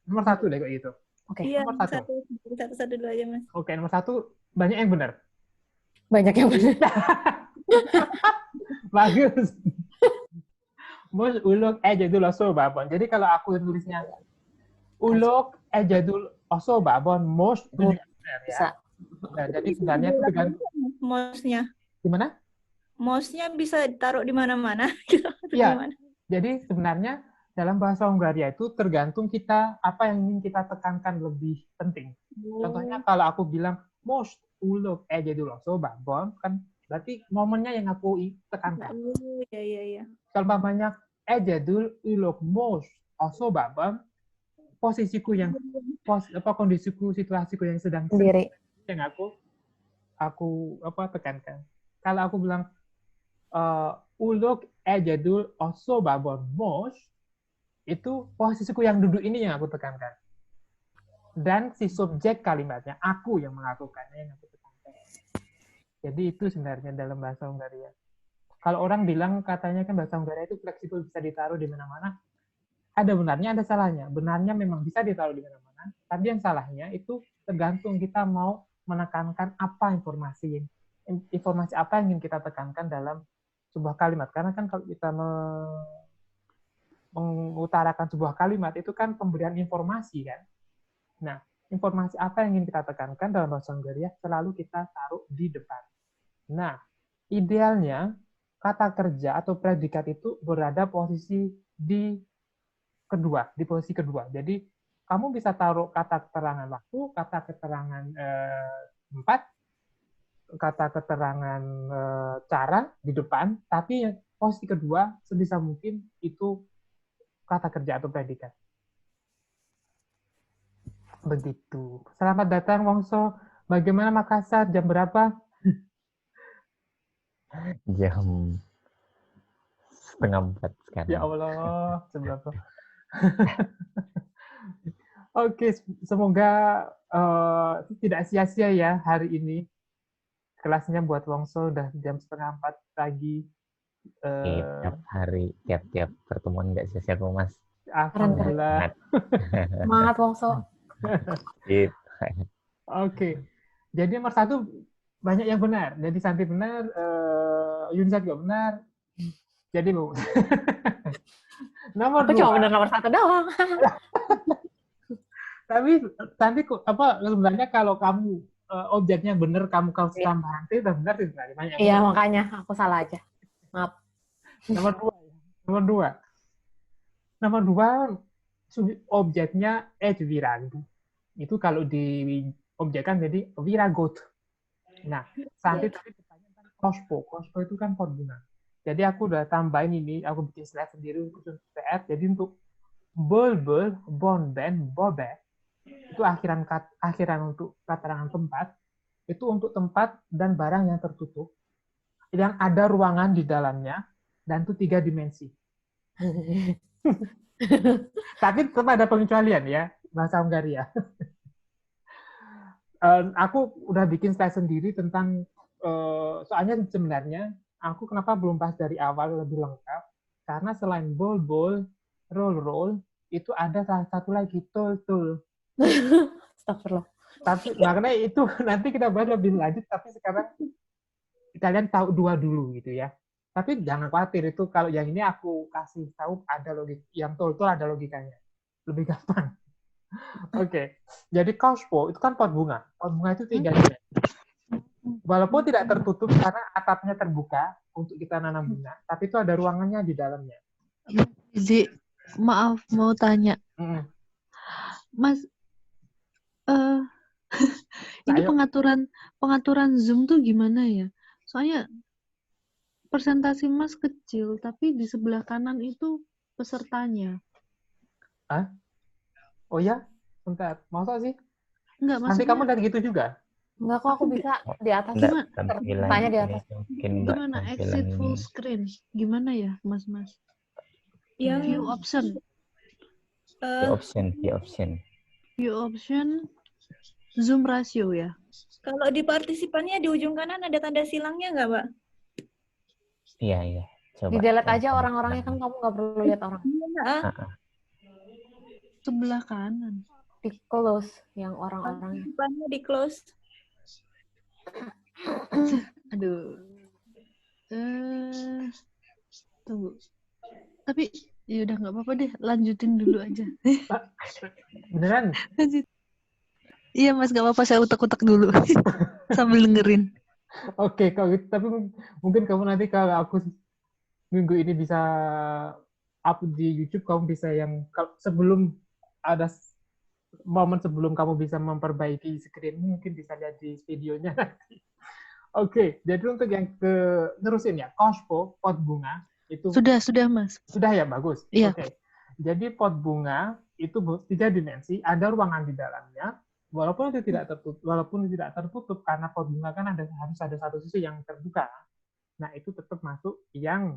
Nomor 1 deh kayak gitu. Oke. Iya, Nomor 1. satu dulu aja, Mas. Oke, nomor 1 banyak yang benar. Banyak yang benar. Bagus. Mus uluk ejadul osobabon. Jadi kalau aku tulisnya uluk ejadul osobabon, mus itu juga benar ya. Bisa. Nah, jadi sebenarnya itu tergantung Mouse-nya. gimana? Mouse-nya bisa ditaruh di mana-mana. Iya. Jadi sebenarnya dalam bahasa Hungaria itu tergantung kita apa yang ingin kita tekankan lebih penting. Contohnya kalau aku bilang most uluk ejadul osobabon, kan berarti momennya yang aku tekankan. Iya. Kalau umpamanya ejadul uluk most osobabon, posisiku yang kondisiku, situasiku yang sedang Sendiri. yang aku tekankan. Kalau aku bilang uluk ejadul osobabon most, itu posisiku yang duduk ini yang aku tekankan. Dan si subjek kalimatnya, aku yang melakukannya yang aku tekankan. Jadi itu sebenarnya dalam bahasa Hungaria. Kalau orang bilang katanya kan bahasa Hungaria itu fleksibel, bisa ditaruh di mana-mana. Ada benarnya, ada salahnya. Benarnya memang bisa ditaruh di mana-mana, tapi yang salahnya itu tergantung kita mau menekankan apa informasi apa yang ingin kita tekankan dalam sebuah kalimat. Karena kan kalau kita mengutarakan sebuah kalimat itu kan pemberian informasi kan. Nah, informasi apa yang ingin kita tekankan dalam bahasa Hungaria selalu kita taruh di depan. Nah, idealnya kata kerja atau predikat itu berada posisi di posisi kedua. Jadi kamu bisa taruh kata keterangan waktu, kata keterangan tempat, kata keterangan cara di depan, tapi posisi kedua sebisa mungkin itu kata kerja atau predikat. Begitu. Selamat datang Wongso. Bagaimana Makassar? Jam berapa? Jam 3:30 sekarang. Ya Allah, seberapa? Oke, semoga tidak sia-sia ya hari ini. Kelasnya buat Wongso udah jam 3:30 pagi. Tiap hari, tiap pertemuan nggak sia-sia kok, Mas. Alhamdulillah. Semangat Wongso. Oke. Jadi nomor 1 banyak yang benar. Jadi Santi benar, Yunza juga benar. Jadi Bu. Nomor 2. Aku cuma benar nomor 1 doang. Tapi Santi sebenarnya kalau kamu objeknya benar, kamu kasih tambahan itu udah benar sih sebenarnya. Iya, makanya aku salah aja. Maaf. Nomor 2. Nomor 2 objeknya virago. Itu kalau di objekkan jadi viragot. Nah, Santi tadi bertanya tentang kospo. Kospo itu kan pot bunga. Jadi aku udah tambahin ini, aku bikin slide sendiri untuk PR. Jadi untuk bulbul, bonben, bobe, itu akhiran untuk keterangan tempat, itu untuk tempat dan barang yang tertutup, yang ada ruangan di dalamnya, dan itu 3 dimensi. Tapi tetap ada pengecualian ya, bahasa Hungaria. Aku udah bikin slide sendiri tentang, soalnya sebenarnya, aku kenapa belum bahas dari awal lebih lengkap, karena selain bol-bol, roll-roll, itu ada salah satu lagi, tul-tul. Astagfirullah. Tapi makanya itu nanti kita bahas lebih lanjut, tapi sekarang kalian tahu 2 dulu gitu ya. Tapi jangan khawatir, itu kalau yang ini aku kasih tahu ada logik, yang tul-tul ada logikanya. Lebih gampang. Oke. Jadi kospo itu kan pot bunga. Pot bunga itu 3 dimensi. Walaupun tidak tertutup karena atapnya terbuka untuk kita nanam bunga, tapi itu ada ruangannya di dalamnya. Zi, maaf mau tanya. Mas, ini Ayo. pengaturan Zoom tuh gimana ya? Soalnya presentasi Mas kecil, tapi di sebelah kanan itu pesertanya. Hah? Oh ya? Bentar. Masa sih? Enggak, Nanti maksudnya kamu dari gitu juga? Enggak kok, aku bisa di atas. Enggak, tampilan Tanya di atas. mungkin Mbak, gimana tampilan exit full ini. screen? Gimana ya, Mas? Yang View option. View option. Zoom ratio ya. kalau di partisipannya di ujung kanan ada tanda silangnya nggak, Mbak? Iya. Coba. Di delete aja orang-orangnya, kan kamu nggak perlu lihat orang. Iya. sebelah kanan. Di close yang orang-orang. Partisipannya di close. Aduh. Tunggu. Tapi ya udah nggak apa-apa deh, lanjutin dulu aja. Beneran? Lanjut. Iya Mas, nggak apa-apa, saya utak-utak dulu sambil dengerin. Oke, kalau gitu, tapi mungkin kamu nanti kalau aku minggu ini bisa up di YouTube, kamu bisa yang sebelum ada momen sebelum kamu bisa memperbaiki screen, mungkin bisa lihat di videonya nanti. Oke, jadi untuk yang nerusin ya, Kospo, pot bunga, itu Sudah Mas. sudah ya, bagus. Iya. Oke. Jadi pot bunga itu 3 dimensi, ada ruangan di dalamnya, walaupun tidak tertutup karena pot bunga kan harus ada satu sisi yang terbuka. Nah, itu tetap masuk yang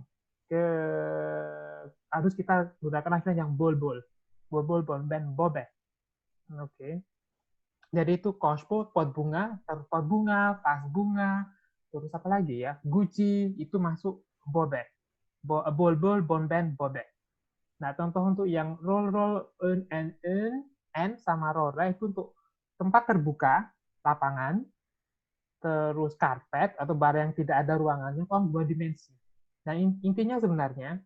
harus kita gunakan istilah yang bol-bol, bonben, bobe. Oke. Jadi itu Kospo, pot bunga, vas bunga, terus apa lagi ya? Gucci itu masuk bobe. Bol-bol, bonben, bobe. Nah, contoh untuk yang roll, and sama rora itu untuk tempat terbuka, lapangan, terus karpet atau barang yang tidak ada ruangannya, 2 dimensi. Nah, intinya sebenarnya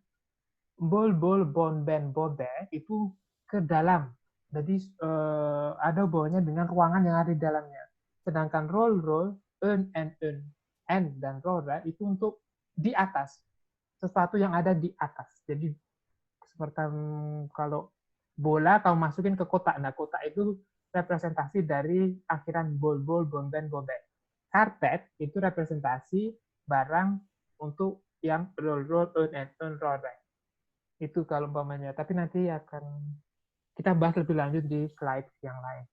bol-bol, bonben, bobe itu ke dalam. Jadi ada hubungannya dengan ruangan yang ada di dalamnya. Sedangkan roll, and dan rora itu untuk di atas. Sesuatu yang ada di atas. Jadi seperti kalau bola kamu masukin ke kotak. Nah, kotak itu representasi dari akhiran bol-bol, bonben, bobe. Karpet itu representasi barang untuk yang roll, and rora. Itu kalau umpamanya. Tapi nanti akan kita bahas lebih lanjut di slide yang lain.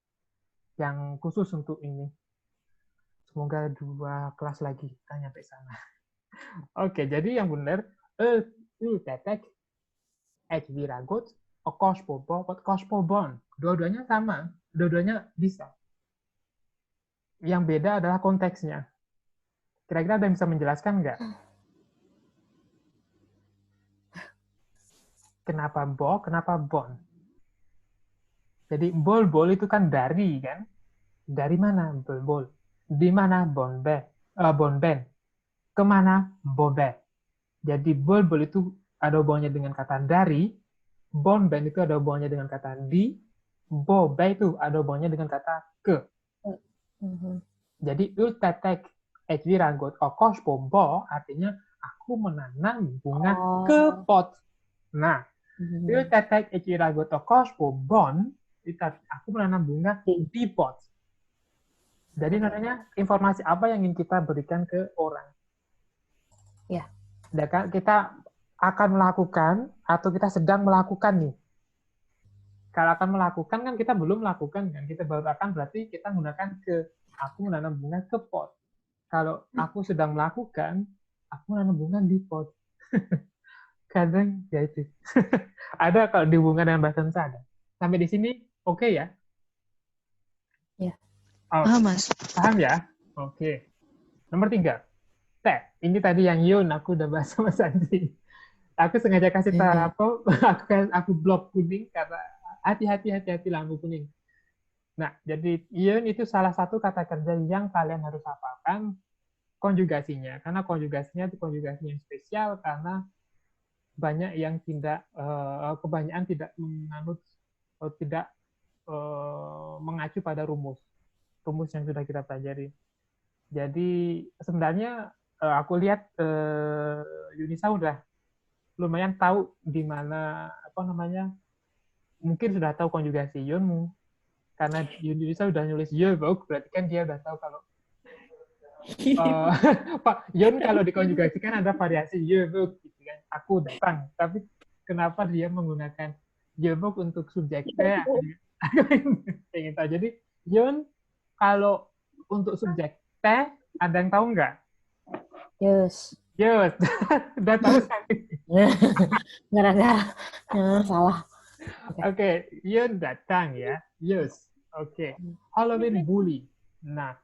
Yang khusus untuk ini. Semoga 2 kelas lagi kita nyampe sana. Oke, jadi yang benar, tetek, viragot, kospobon. Dua-duanya sama. Dua-duanya bisa. Yang beda adalah konteksnya. Kira-kira ada yang bisa menjelaskan nggak? Kenapa kenapa bon? Jadi bol-bol itu kan dari, kan? Dari mana bol-bol? Di mana bonben? Kemana bobe? Jadi bol-bol itu ada hubungannya dengan kata dari, bonben itu ada hubungannya dengan kata di, bobe itu ada hubungannya dengan kata ke. Jadi ultetek ejviragot okospo bo artinya aku menanam bunga ke pot. Nah, ultetek ejviragot okospo bon aku menanam bunga di pot. Jadi namanya informasi apa yang ingin kita berikan ke orang. Ya. Kita akan melakukan atau kita sedang melakukan nih. Kalau akan melakukan kan kita belum melakukan kan. Kita baru akan berarti kita menggunakan ke. Aku menanam bunga ke pot. Kalau aku sedang melakukan, aku menanam bunga di pot. Kadang ya itu. Ada kalau dihubungkan dengan bahasa Indonesia ada. Sampai di sini oke ya? Ya. Paham, Mas. Paham ya? Oke. Nomor 3. Teh. Ini tadi yang Yun, aku udah bahas sama Santi. Aku sengaja kasih tahu aku blok kuning karena hati-hati lampu kuning. Nah, jadi Yun itu salah satu kata kerja yang kalian harus hafalkan konjugasinya. Karena konjugasinya itu konjugasi yang spesial karena banyak yang kebanyakan tidak menganut atau tidak mengacu pada rumus yang sudah kita pelajari. Jadi sebenarnya aku lihat Yunisa udah lumayan tahu di mana mungkin sudah tahu konjugasi Yun karena Yunisa udah nulis Yubuk, berarti kan dia udah tahu kalau Pak Yun kalau dikonjugasikan ada variasi Yubuk gitu kan. Aku datang, tapi kenapa dia menggunakan Yubuk untuk subjeknya? Aku ingin tahu. Jadi Yun kalau untuk subjek teh ada yang tahu nggak? Yes. Udah tahu Santi. Gara-gara salah. Oke, Yun datang ya. Yes. Oke. Halloween bully. Nah,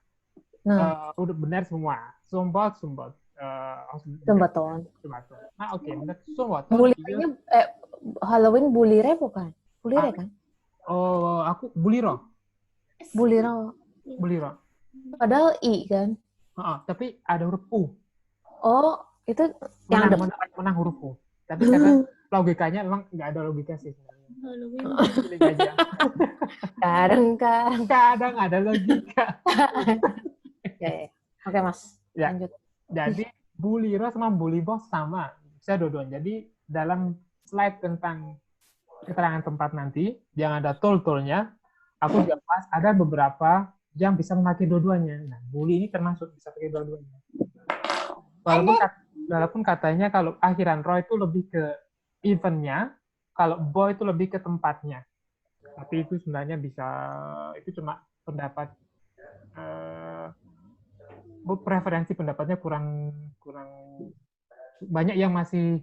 udah benar semua. Sumbot. Sumbaton. Nah, oke, benar Sumbot. Bulirnya Halloween bulire bukan? Bulire kan? Oh, aku Buliro. Buliro. Buliro. Padahal I kan. Tapi ada huruf U. Oh, itu yang ada. Menang huruf U. Tapi karena logikanya memang nggak ada logika sih sebenarnya. Pilih aja. Kadang ada logika. Ya. Oke, Mas. Ya. Lanjut. Jadi Buliro sama Bulibos sama. Bisa dua-duanya. Jadi dalam slide tentang keterangan tempat nanti yang ada tool-toolnya, aku juga bahas ada beberapa yang bisa memakai dua-duanya. Nah, bully ini termasuk bisa pakai dua-duanya. Walaupun katanya kalau akhiran row itu lebih ke eventnya, kalau boy itu lebih ke tempatnya. Tapi itu sebenarnya bisa, itu cuma pendapat, preferensi pendapatnya kurang banyak yang masih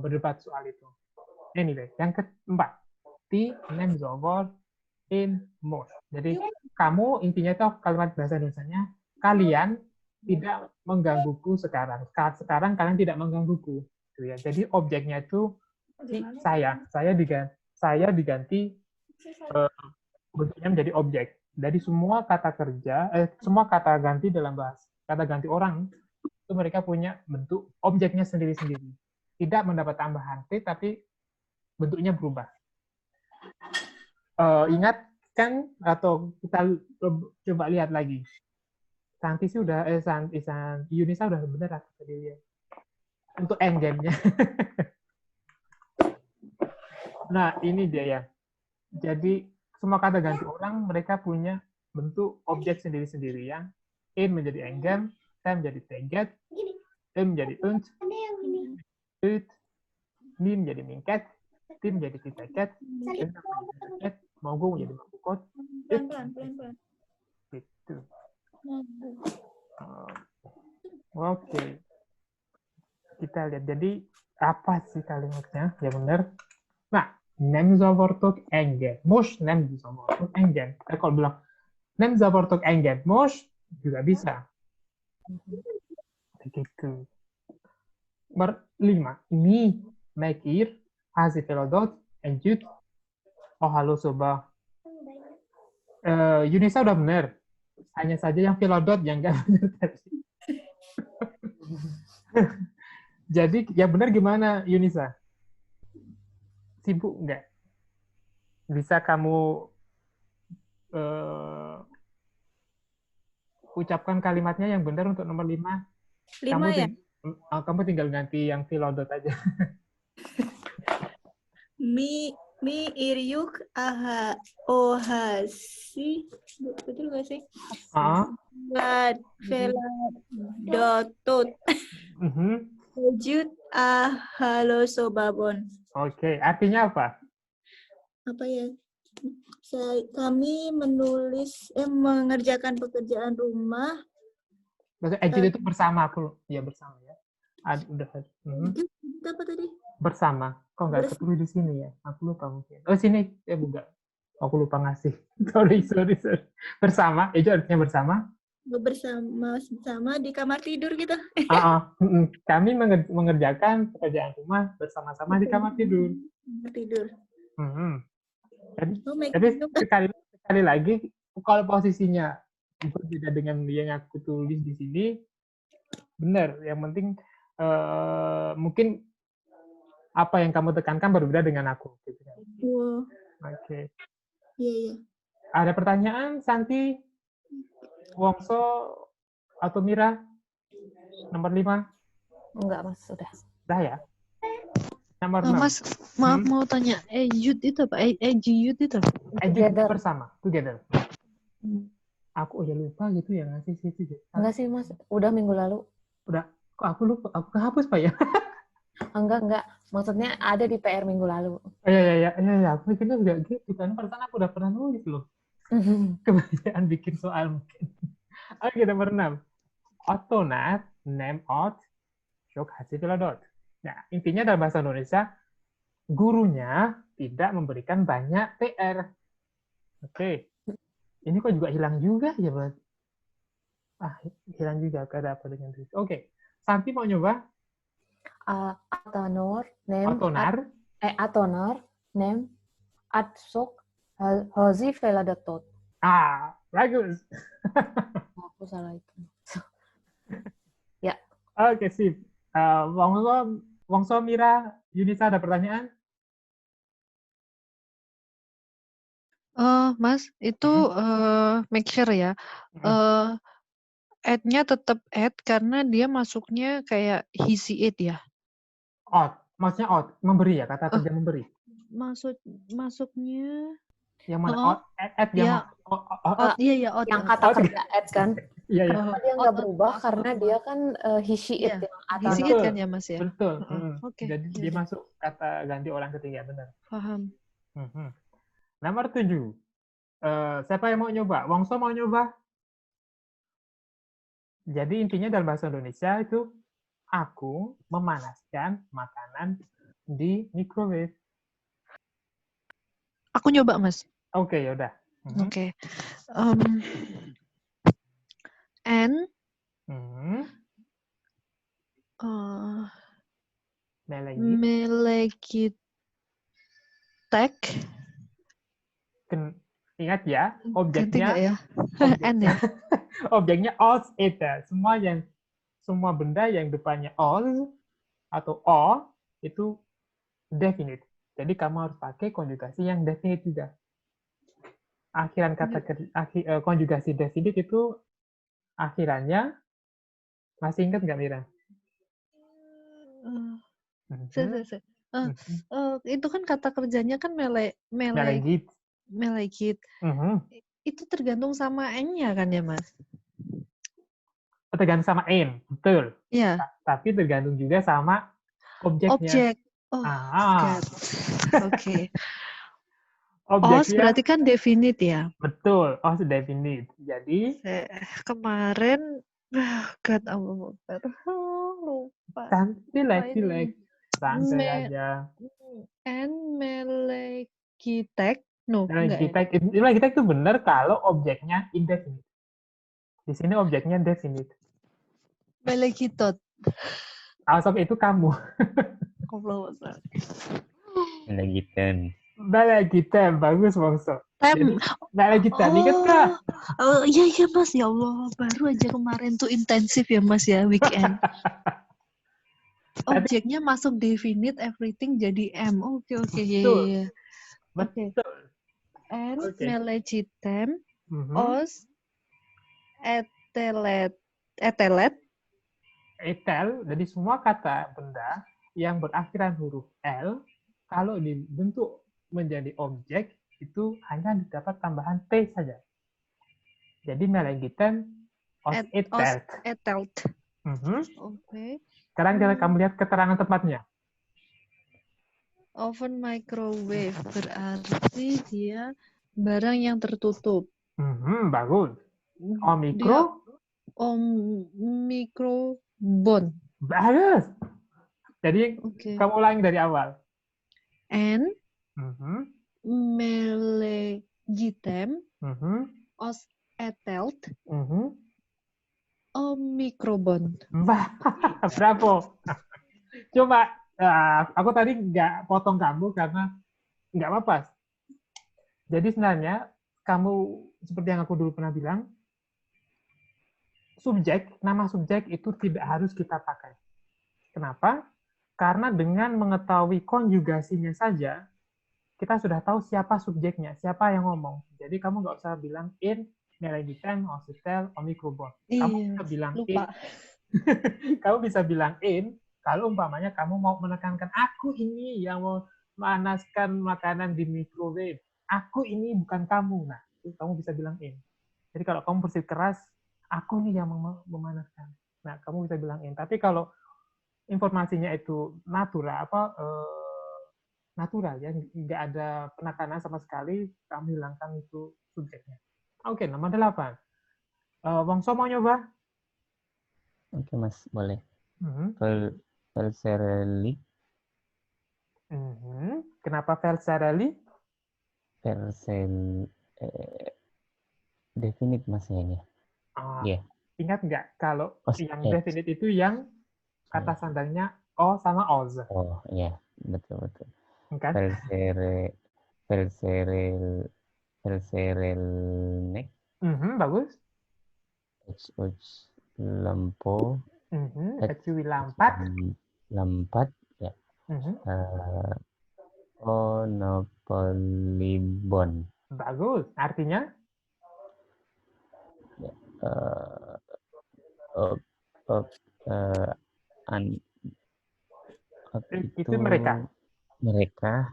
berdebat soal itu. Anyway, yang keempat, the names of word in most. Jadi kamu intinya itu kalimat bahasa Indonesianya, kalian tidak menggangguku sekarang. Sekarang kalian tidak menggangguku. Gitu ya. Jadi objeknya itu saya diganti bentuknya menjadi objek. Jadi semua kata kerja, semua kata ganti dalam bahasa, kata ganti orang itu mereka punya bentuk objeknya sendiri-sendiri. Tidak mendapat tambahan T, tapi bentuknya berubah. Ingat kan, atau kita coba lihat lagi. Santi sih udah, Yunisa udah bener aku tadi lihat. Untuk endgame-nya. Nah, ini dia ya. Jadi, semua kata ganti orang, mereka punya bentuk objek sendiri-sendiri ya. In menjadi endgame, T menjadi teget, M menjadi unt, ut, Ni menjadi mingket, Tim menjadi titeket, Mogo menjadi mabukot. Pelan-pelan. Gitu. Oke. Kita lihat. Jadi, apa sih kalimatnya? Ya benar. Nah, nemzavortok engem. Mosh nemzavortok engem. Kalau bilang nemzavortok engem, mosh juga bisa. Begitu. Berlima. Ini mekir, hasifilodot, enjut. Oh, halo soba. Yunisa udah benar. Hanya saja yang filodot yang nggak benar tadi. Jadi, yang benar gimana, Yunisa? Sibuk nggak? Bisa kamu ucapkan kalimatnya yang benar untuk nomor 5? 5 ya? Kamu tinggal ganti yang filodot aja. Mi iryuk aha ohasi, betul gak sih? Veladotut wujud ahalo sobabon. Oke, artinya apa? Apa ya? Kami mengerjakan pekerjaan rumah. Maksudnya ejid itu bersama aku, ya bersama ya. Udah. Apa tadi? Bersama. Kok nggak ketemu di sini ya? Aku lupa mungkin. Oh sini, ya bukan. Aku lupa ngasih. Sorry. Bersama, itu artinya bersama. Bersama di kamar tidur gitu. Kami mengerjakan pekerjaan rumah bersama-sama di kamar tidur. Jadi sekali lagi, kalau posisinya berbeda dengan yang aku tulis di sini, benar. Yang penting mungkin apa yang kamu tekankan berbeda dengan aku. Gitu kan. Oke. Iya. Ada pertanyaan, Santi, Wongso, atau Mira? Nomor 5? Enggak, Mas. Sudah. Dah ya? Nomor 6. Mas, maaf mau tanya. Ejut itu apa? Ejut itu apa? Ejut bersama. Together. Aku udah lupa gitu ya ngasih situ. Enggak sih, Mas. Udah minggu lalu. Udah. Kok aku lupa? Aku kehapus, Pak ya? Enggak. Maksudnya ada di PR minggu lalu. Iya. Aku mikirnya juga gitu kan. Perasaan aku udah pernah nulis loh. Kebanyakan bikin soal mungkin. Oke, nomor 6. Otonat, name out, shock hasil filodot. Nah, intinya dalam bahasa Indonesia, gurunya tidak memberikan banyak PR. Oke. Ini kok juga hilang juga ya, Bang? Hilang juga. Ada apa dengan itu? Oke. Santi mau nyoba? Atonor, name. Otonar. Atonor, name. at sok hazi veladatot. Bagus. Aku salah itu. Oke, sip. Wongso, Mira, Yunisa ada pertanyaan? Mas, itu make sure ya. Add-nya tetap add karena dia masuknya kayak he see it ya. Out. Maksudnya out. Memberi ya, kata kerja memberi. Masuknya Yang mana? Out, add ya. yang Out, iya out. Yang ya. kata kerja add kan. Iya, iya. Kenapa dia nggak berubah? Karena dia kan he she it Iya, yang he see atas. it kan ya Mas ya. Betul. Oke, Jadi ya dia udah. masuk kata ganti orang ketiga, benar. Paham. Nomor 7. Siapa yang mau nyoba? Wongso mau nyoba? Jadi intinya dalam bahasa Indonesia itu aku memanaskan makanan di microwave. Aku nyoba Mas. Oke, yaudah. Oke. And melekitek. Ingat ya, Ganti objeknya nggak ya? N ya? objeknya os eta. Semua benda yang depannya os atau o itu definite. Jadi kamu harus pakai konjugasi yang definite juga. Akhiran kata konjugasi definite itu akhirannya masih ingat nggak, Mira? Itu kan kata kerjanya kan Melekit. Itu tergantung sama N-nya kan ya Mas? Tergantung sama N, betul. Iya. Tapi tergantung juga sama objeknya. Objek. God. Oke. Objeknya, OS berarti kan definite ya? Betul, OS definite. Jadi kemarin God, lupa. Relax. Santai aja. Melekitek. Melekitek itu benar kalau objeknya indefinite. Di sini objeknya definite. Melekitot. Asap itu kamu. Melekitem, bagus Wongso. Melekitem, ingat nggak? Iya Mas, ya Allah. Baru aja kemarin tuh intensif ya Mas ya, weekend. Objeknya masuk definite, everything jadi M. Oke. Betul. And melekitem, os, etel, jadi semua kata benda yang berakhiran huruf L, kalau dibentuk menjadi objek, itu hanya didapat tambahan T saja. Jadi melekitem, os etelt. Oke. Sekarang kamu lihat keterangan tempatnya. Oven microwave berarti dia barang yang tertutup. Bagus. Mikrobon. Bagus. Jadi kamu ulangi dari awal. And melekitem, os etelt, mikrobon. Bravo. Coba, aku tadi nggak potong kamu karena nggak apa-apa. Jadi sebenarnya kamu, seperti yang aku dulu pernah bilang, nama subjek itu tidak harus kita pakai. Kenapa? Karena dengan mengetahui konjugasinya saja, kita sudah tahu siapa subjeknya, siapa yang ngomong. Jadi kamu nggak usah bilang in, melekitem, ositel, omikrobon. Kamu bisa bilang in. Kamu bisa bilang in, kalau umpamanya kamu mau menekankan, aku ini yang mau memanaskan makanan di microwave. Aku ini bukan kamu. Nah, itu kamu bisa bilang in. Jadi kalau kamu bersikeras, aku nih yang memanaskan. Nah, kamu bisa bilang in. Tapi kalau informasinya itu natural ya, nggak ada penekanan sama sekali, kamu hilangkan itu subjeknya. Oke, nomor 8. Wongso mau nyoba? Oke Mas, boleh. Velserelli. Kenapa Velserelli? Definite Mas ini. Ingat nggak kalau yang definite itu yang kata sandangnya o sama oz? Oh iya, betul. Kan? Velserelnek, Bagus. uj lempo, Ecui lampat. lampat, ya. Onopolibon. Bagus. Artinya? Eh, op- op- eh, an- Itu mereka. mereka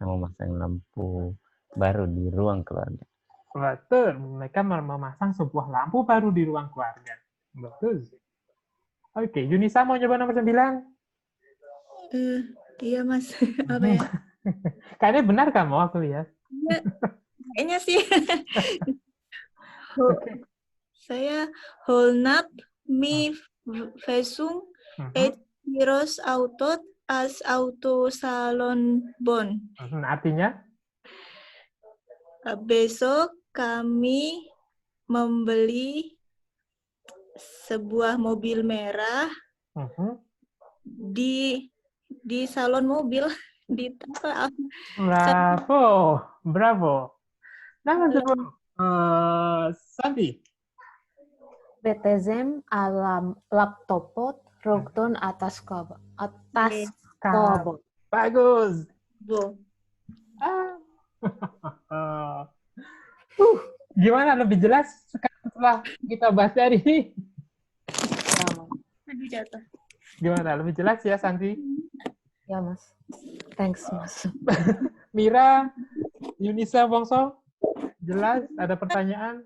memasang lampu baru di ruang keluarga. Betul. Mereka memasang sebuah lampu baru di ruang keluarga. Betul. Oke, Yunisa mau nyoba nomor 9? Iya, Mas. Apa ya? Kayaknya benar kamu, aku lihat. Iya, kayaknya sih. Saya Holnap mi Fesung et Heroes Autot as Auto Salon Bon. Artinya? Besok kami membeli sebuah mobil merah di salon mobil di tempat. Bravo. Nama Santi. Betezem alam laptopot rogton atas kobot. Bagus. Bo. Gimana, lebih jelas setelah kita bahas hari ini? Aduh, jatuh. Gimana, lebih jelas ya, Santi? Ya, Mas. Thanks, Mas. Mira, Yunisa, Bongso, jelas? Ada pertanyaan?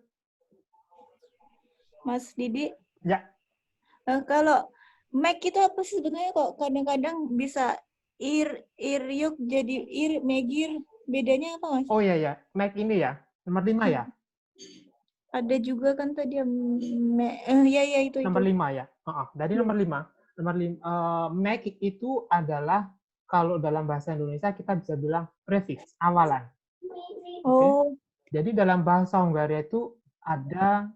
Mas Didi? Ya. Kalau Mac itu apa sih sebenarnya, kok kadang-kadang bisa iryuk jadi megir, bedanya apa, Mas? Oh iya ya, Mac ini ya, nomor 5 ya? Ada juga kan tadi ya itu. Nomor 5 ya. Dari nomor 5. Mac itu adalah, kalau dalam bahasa Indonesia kita bisa bilang prefix, awalan. Oh. Okay? Jadi dalam bahasa Hongaria itu ada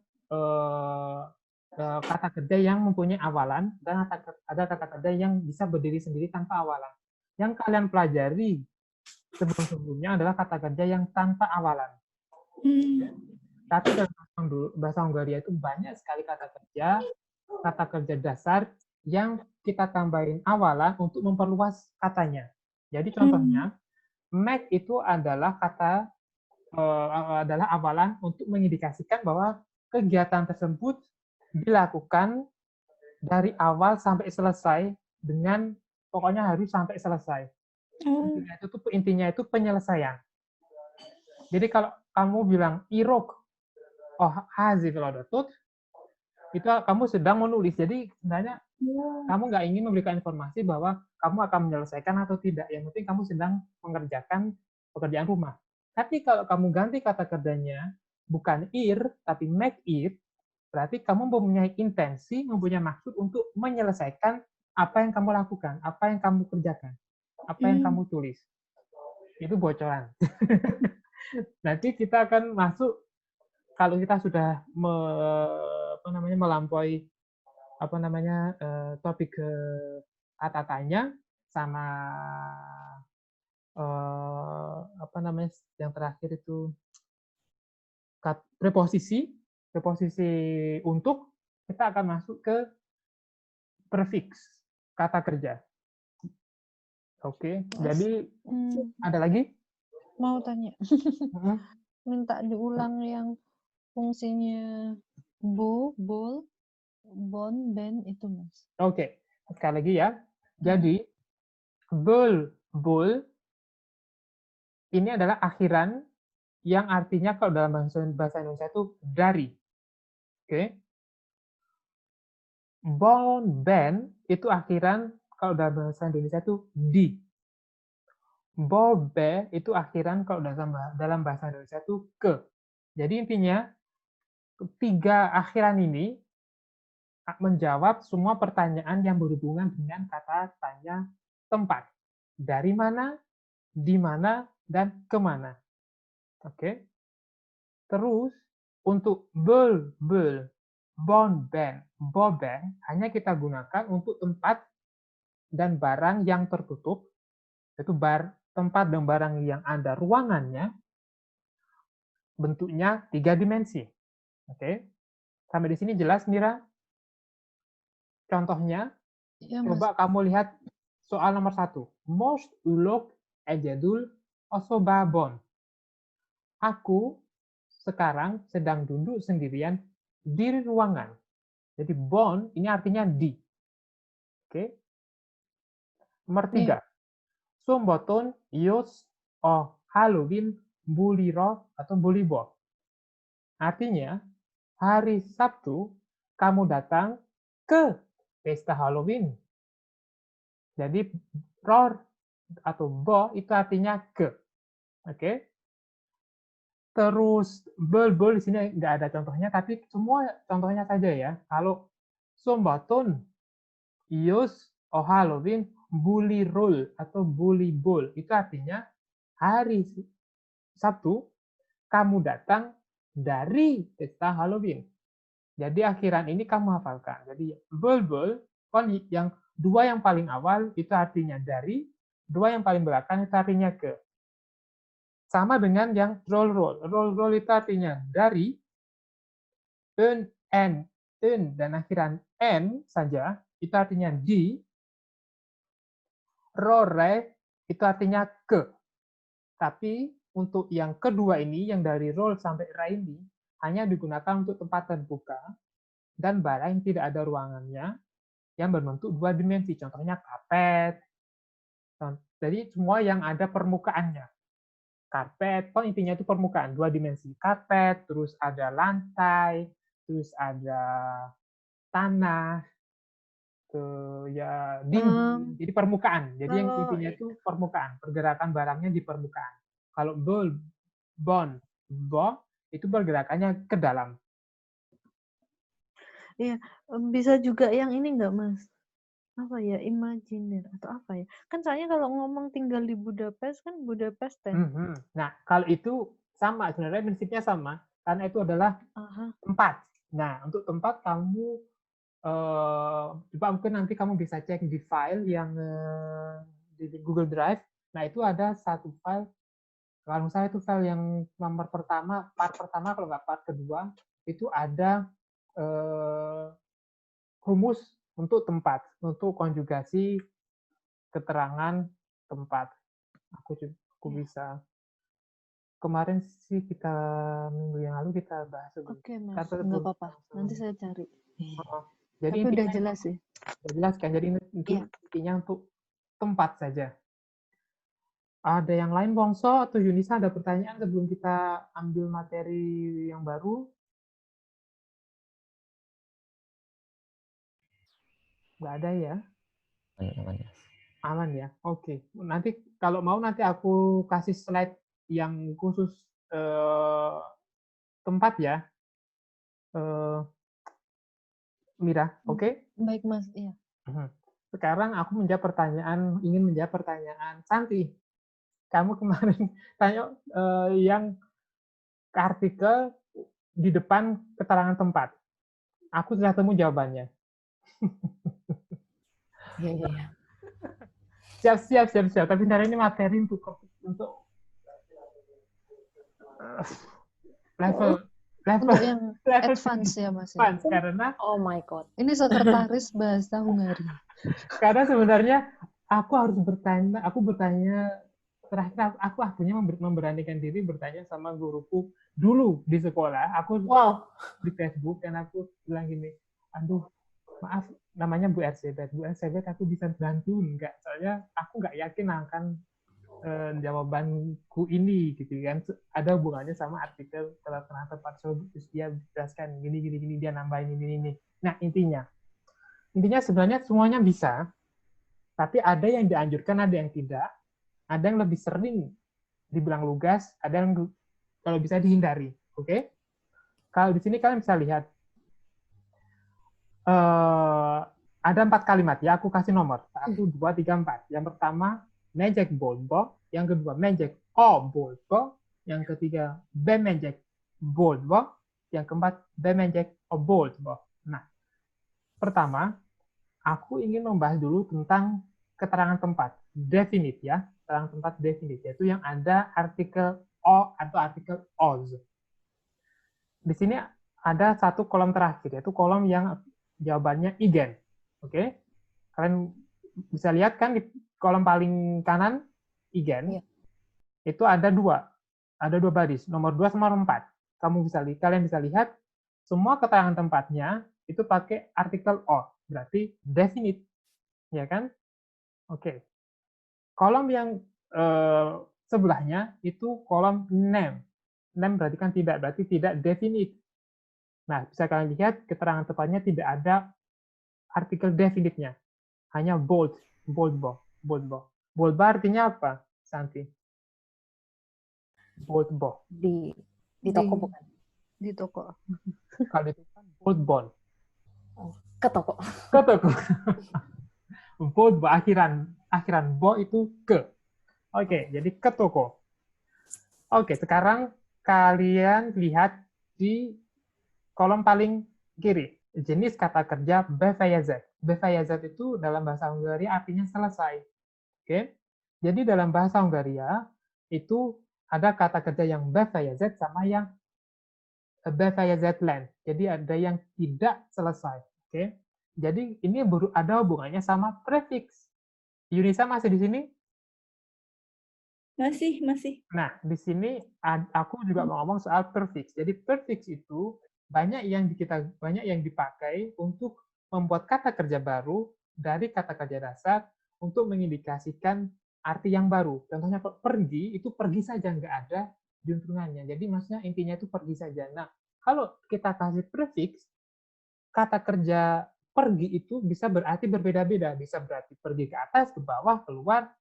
kata kerja yang mempunyai awalan dan ada kata kerja yang bisa berdiri sendiri tanpa awalan. Yang kalian pelajari sebelum-sebelumnya adalah kata kerja yang tanpa awalan. Tapi dalam bahasa Hongaria itu banyak sekali kata kerja dasar yang kita tambahin awalan untuk memperluas katanya. Jadi contohnya, Mac itu adalah adalah awalan untuk mengindikasikan bahwa kegiatan tersebut dilakukan dari awal sampai selesai dengan pokoknya harus sampai selesai. Intinya itu penyelesaian. Jadi kalau kamu bilang irok, hazif lodotut, itu kamu sedang menulis. Jadi sebenarnya kamu nggak ingin memberikan informasi bahwa kamu akan menyelesaikan atau tidak. Yang penting kamu sedang mengerjakan pekerjaan rumah. Tapi kalau kamu ganti kata kerjanya bukan tapi make it, berarti kamu mempunyai intensi, mempunyai maksud untuk menyelesaikan apa yang kamu lakukan, apa yang kamu kerjakan, apa yang kamu tulis. Itu bocoran. Nanti kita akan masuk, kalau kita sudah melampaui topik ke kata-katanya sama yang terakhir itu preposisi untuk, kita akan masuk ke prefix kata kerja. Oke, jadi ada lagi? Mau tanya. Minta diulang yang fungsinya bol, bon, ben itu, Mas. Oke, sekali lagi ya. Jadi bol ini adalah akhiran yang artinya kalau dalam bahasa Indonesia itu dari. Oke. Bon, ben itu akhiran kalau dalam bahasa Indonesia itu di. Bobe itu akhiran kalau dalam bahasa Indonesia itu ke. Jadi intinya tiga akhiran ini menjawab semua pertanyaan yang berhubungan dengan kata tanya tempat. Dari mana, di mana, dan kemana. Oke. Terus untuk bel, bon, ben, bobe hanya kita gunakan untuk tempat dan barang yang tertutup, yaitu tempat dan barang yang ada ruangannya, bentuknya 3 dimensi. Oke? Sampai di sini jelas, Mira? Contohnya, Iya, Mas. coba kamu lihat soal nomor 1. Most ulok ejadul osobabon. Aku sekarang sedang duduk sendirian di ruangan. Jadi bon ini artinya di. Oke. Nomor 3. Sumboton ios Halloween buliro atau bulibo. Artinya, hari Sabtu kamu datang ke pesta Halloween. Jadi ror atau bo itu artinya ke. Oke. Terus bel di sini nggak ada contohnya, tapi semua contohnya saja ya. Kalau Sumbaton, Ius, Halloween, Bulirul atau Bulibul itu artinya hari Sabtu kamu datang dari pesta Halloween. Jadi akhiran ini kamu hafalkan. Jadi bul kon yang dua yang paling awal itu artinya dari, dua yang paling belakang itu artinya ke. Sama dengan yang roll. Roll itu artinya dari, en, dan akhiran n saja, itu artinya di, rore itu artinya ke. Tapi untuk yang kedua ini, yang dari roll sampai ra ini, hanya digunakan untuk tempat terbuka dan barang yang tidak ada ruangannya, yang berbentuk 2 dimensi. Contohnya karpet. Jadi semua yang ada permukaannya. Karpet, intinya itu permukaan, 2 dimensi. Karpet, terus ada lantai, terus ada tanah, ya dinding, jadi permukaan. Jadi yang intinya itu permukaan, pergerakan barangnya di permukaan. Kalau bo itu pergerakannya ke dalam. Iya, bisa juga yang ini nggak, Mas? Apa ya, imajiner atau apa ya? Kan soalnya kalau ngomong tinggal di Budapest kan Budapest ya. Nah, kalau itu sama, sebenarnya prinsipnya sama, karena itu adalah tempat. Nah, untuk tempat kamu coba mungkin nanti kamu bisa cek di file yang di Google Drive. Nah, itu ada satu file, kalau misalnya itu file yang nomor pertama, part pertama, kalau nggak part kedua, itu ada rumus untuk tempat, untuk konjugasi keterangan tempat. Aku bisa. Kemarin sih kita minggu yang lalu kita bahas. Oke, Mas, nggak apa-apa. Nanti saya cari. Jadi tapi udah jelas sih. Udah jelas kan? Jadi intinya untuk tempat saja. Ada yang lain, Wongso atau Yunisa, ada pertanyaan sebelum kita ambil materi yang baru? Nggak ada ya? Aman ya? Oke. Nanti kalau mau nanti aku kasih slide yang khusus tempat ya. Mira, oke? Baik, Mas. Iya. Sekarang aku ingin menjawab pertanyaan Santi. Kamu kemarin tanya yang artikel di depan keterangan tempat. Aku sudah temu jawabannya. Iya. Siap. Tapi sebenarnya ini materi untuk level yang advance ya, Mas. Advance, karena oh my god. Ini sekretaris bahasa Hungari. Karena sebenarnya aku bertanya terakhir aku akhirnya memberanikan diri bertanya sama guruku dulu di sekolah. Aku di Facebook dan aku bilang gini, aduh maaf, namanya Bu RCB, aku bisa bantu nggak? Soalnya aku nggak yakin akan jawabanku ini gitu kan, ada hubungannya sama artikel keterangan tempat. Terus dia jelaskan gini dia nambahin ini. Nah intinya sebenarnya semuanya bisa, tapi ada yang dianjurkan, ada yang tidak. Ada yang lebih sering dibilang lugas, ada yang kalau bisa dihindari. Oke? Kalau di sini kalian bisa lihat ada 4 kalimat ya, aku kasih nomor 1, 2, 3, 4. Yang pertama mejek bolbo, yang kedua mejek bolbo, yang ketiga bemejek bolbo, yang keempat bemejek bolbo. Nah, pertama aku ingin membahas dulu tentang keterangan tempat. definite ya, keterangan tempat definite, yaitu yang ada artikel o atau artikel os. Di sini ada satu kolom terakhir, yaitu kolom yang jawabannya igen. Oke? Kalian bisa lihat kan di kolom paling kanan, igen. Iya. Itu ada dua baris, nomor 2 sama nomor 4. Kalian bisa lihat, semua keterangan tempatnya itu pakai artikel o, berarti definite. Ya kan? Oke. Kolom yang sebelahnya itu kolom name. Name berarti kan tidak, berarti tidak definite. Nah, bisa kalian lihat keterangan tempatnya tidak ada artikel definite-nya. Hanya bold bar. Bold bar artinya apa, Santi? Bold bar. Di toko bukan? Di toko. Kalau itu kan bold bond. Ke toko. Ke toko. Bold bar, akhiran bo itu ke. Oke, jadi ke toko. Oke, sekarang kalian lihat di kolom paling kiri, jenis kata kerja befejezet. Befejezet itu dalam bahasa Hungaria artinya selesai. Oke, jadi dalam bahasa Hungaria itu ada kata kerja yang befejezet sama yang befejezetlen. Jadi ada yang tidak selesai. Oke, jadi ini ada hubungannya sama prefix. Yunisa masih di sini? Masih. Nah, di sini aku juga mau ngomong soal prefix. Jadi prefix itu banyak yang dipakai untuk membuat kata kerja baru dari kata kerja dasar untuk mengindikasikan arti yang baru. Contohnya pergi, itu pergi saja, nggak ada juntrungannya. Jadi maksudnya intinya itu pergi saja. Nah, kalau kita kasih prefix, kata kerja pergi itu bisa berarti berbeda-beda. Bisa berarti pergi ke atas, ke bawah, keluar,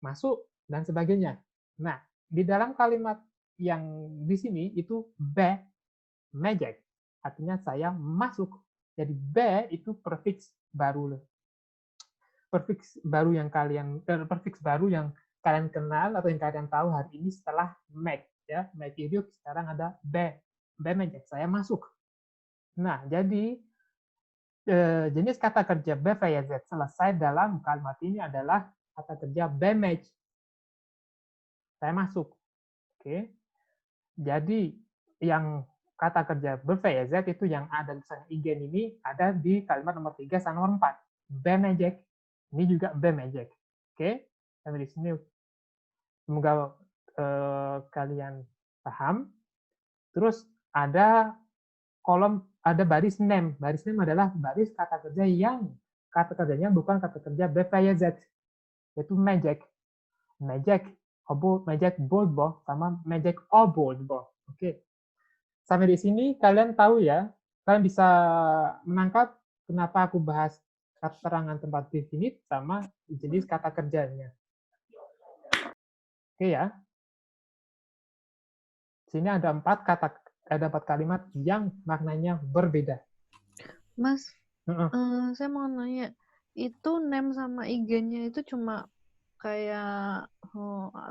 masuk, dan sebagainya. Nah, di dalam kalimat yang di sini itu be, mejek, artinya saya masuk. Jadi be itu prefix baru. Prefix baru yang kalian kenal atau yang kalian tahu hari ini setelah make, ya. Make itu sekarang ada be mejek, saya masuk. Nah, jadi jenis kata kerja befejezet selesai dalam kalimat ini adalah kata kerja bemej. Saya masuk. Oke. Jadi yang kata kerja befejezet itu yang ada tulisan igen ini ada di kalimat nomor 3 sama nomor 4. Bemejek. Ini juga bemejek. Oke. Sampai di sini semoga kalian paham. Terus ada baris name. Baris name adalah baris kata kerja yang kata kerjanya bukan kata kerja befejezet, yaitu mejek. Mejek boldbo sama mejek oboldbo. Oke. Sampai di sini kalian tahu ya, kalian bisa menangkap kenapa aku bahas keterangan tempat definite sama jenis kata kerjanya. Oke ya. Sini ada 4 kalimat yang maknanya berbeda. Mas, saya mau nanya, itu name sama IG-nya itu cuma kayak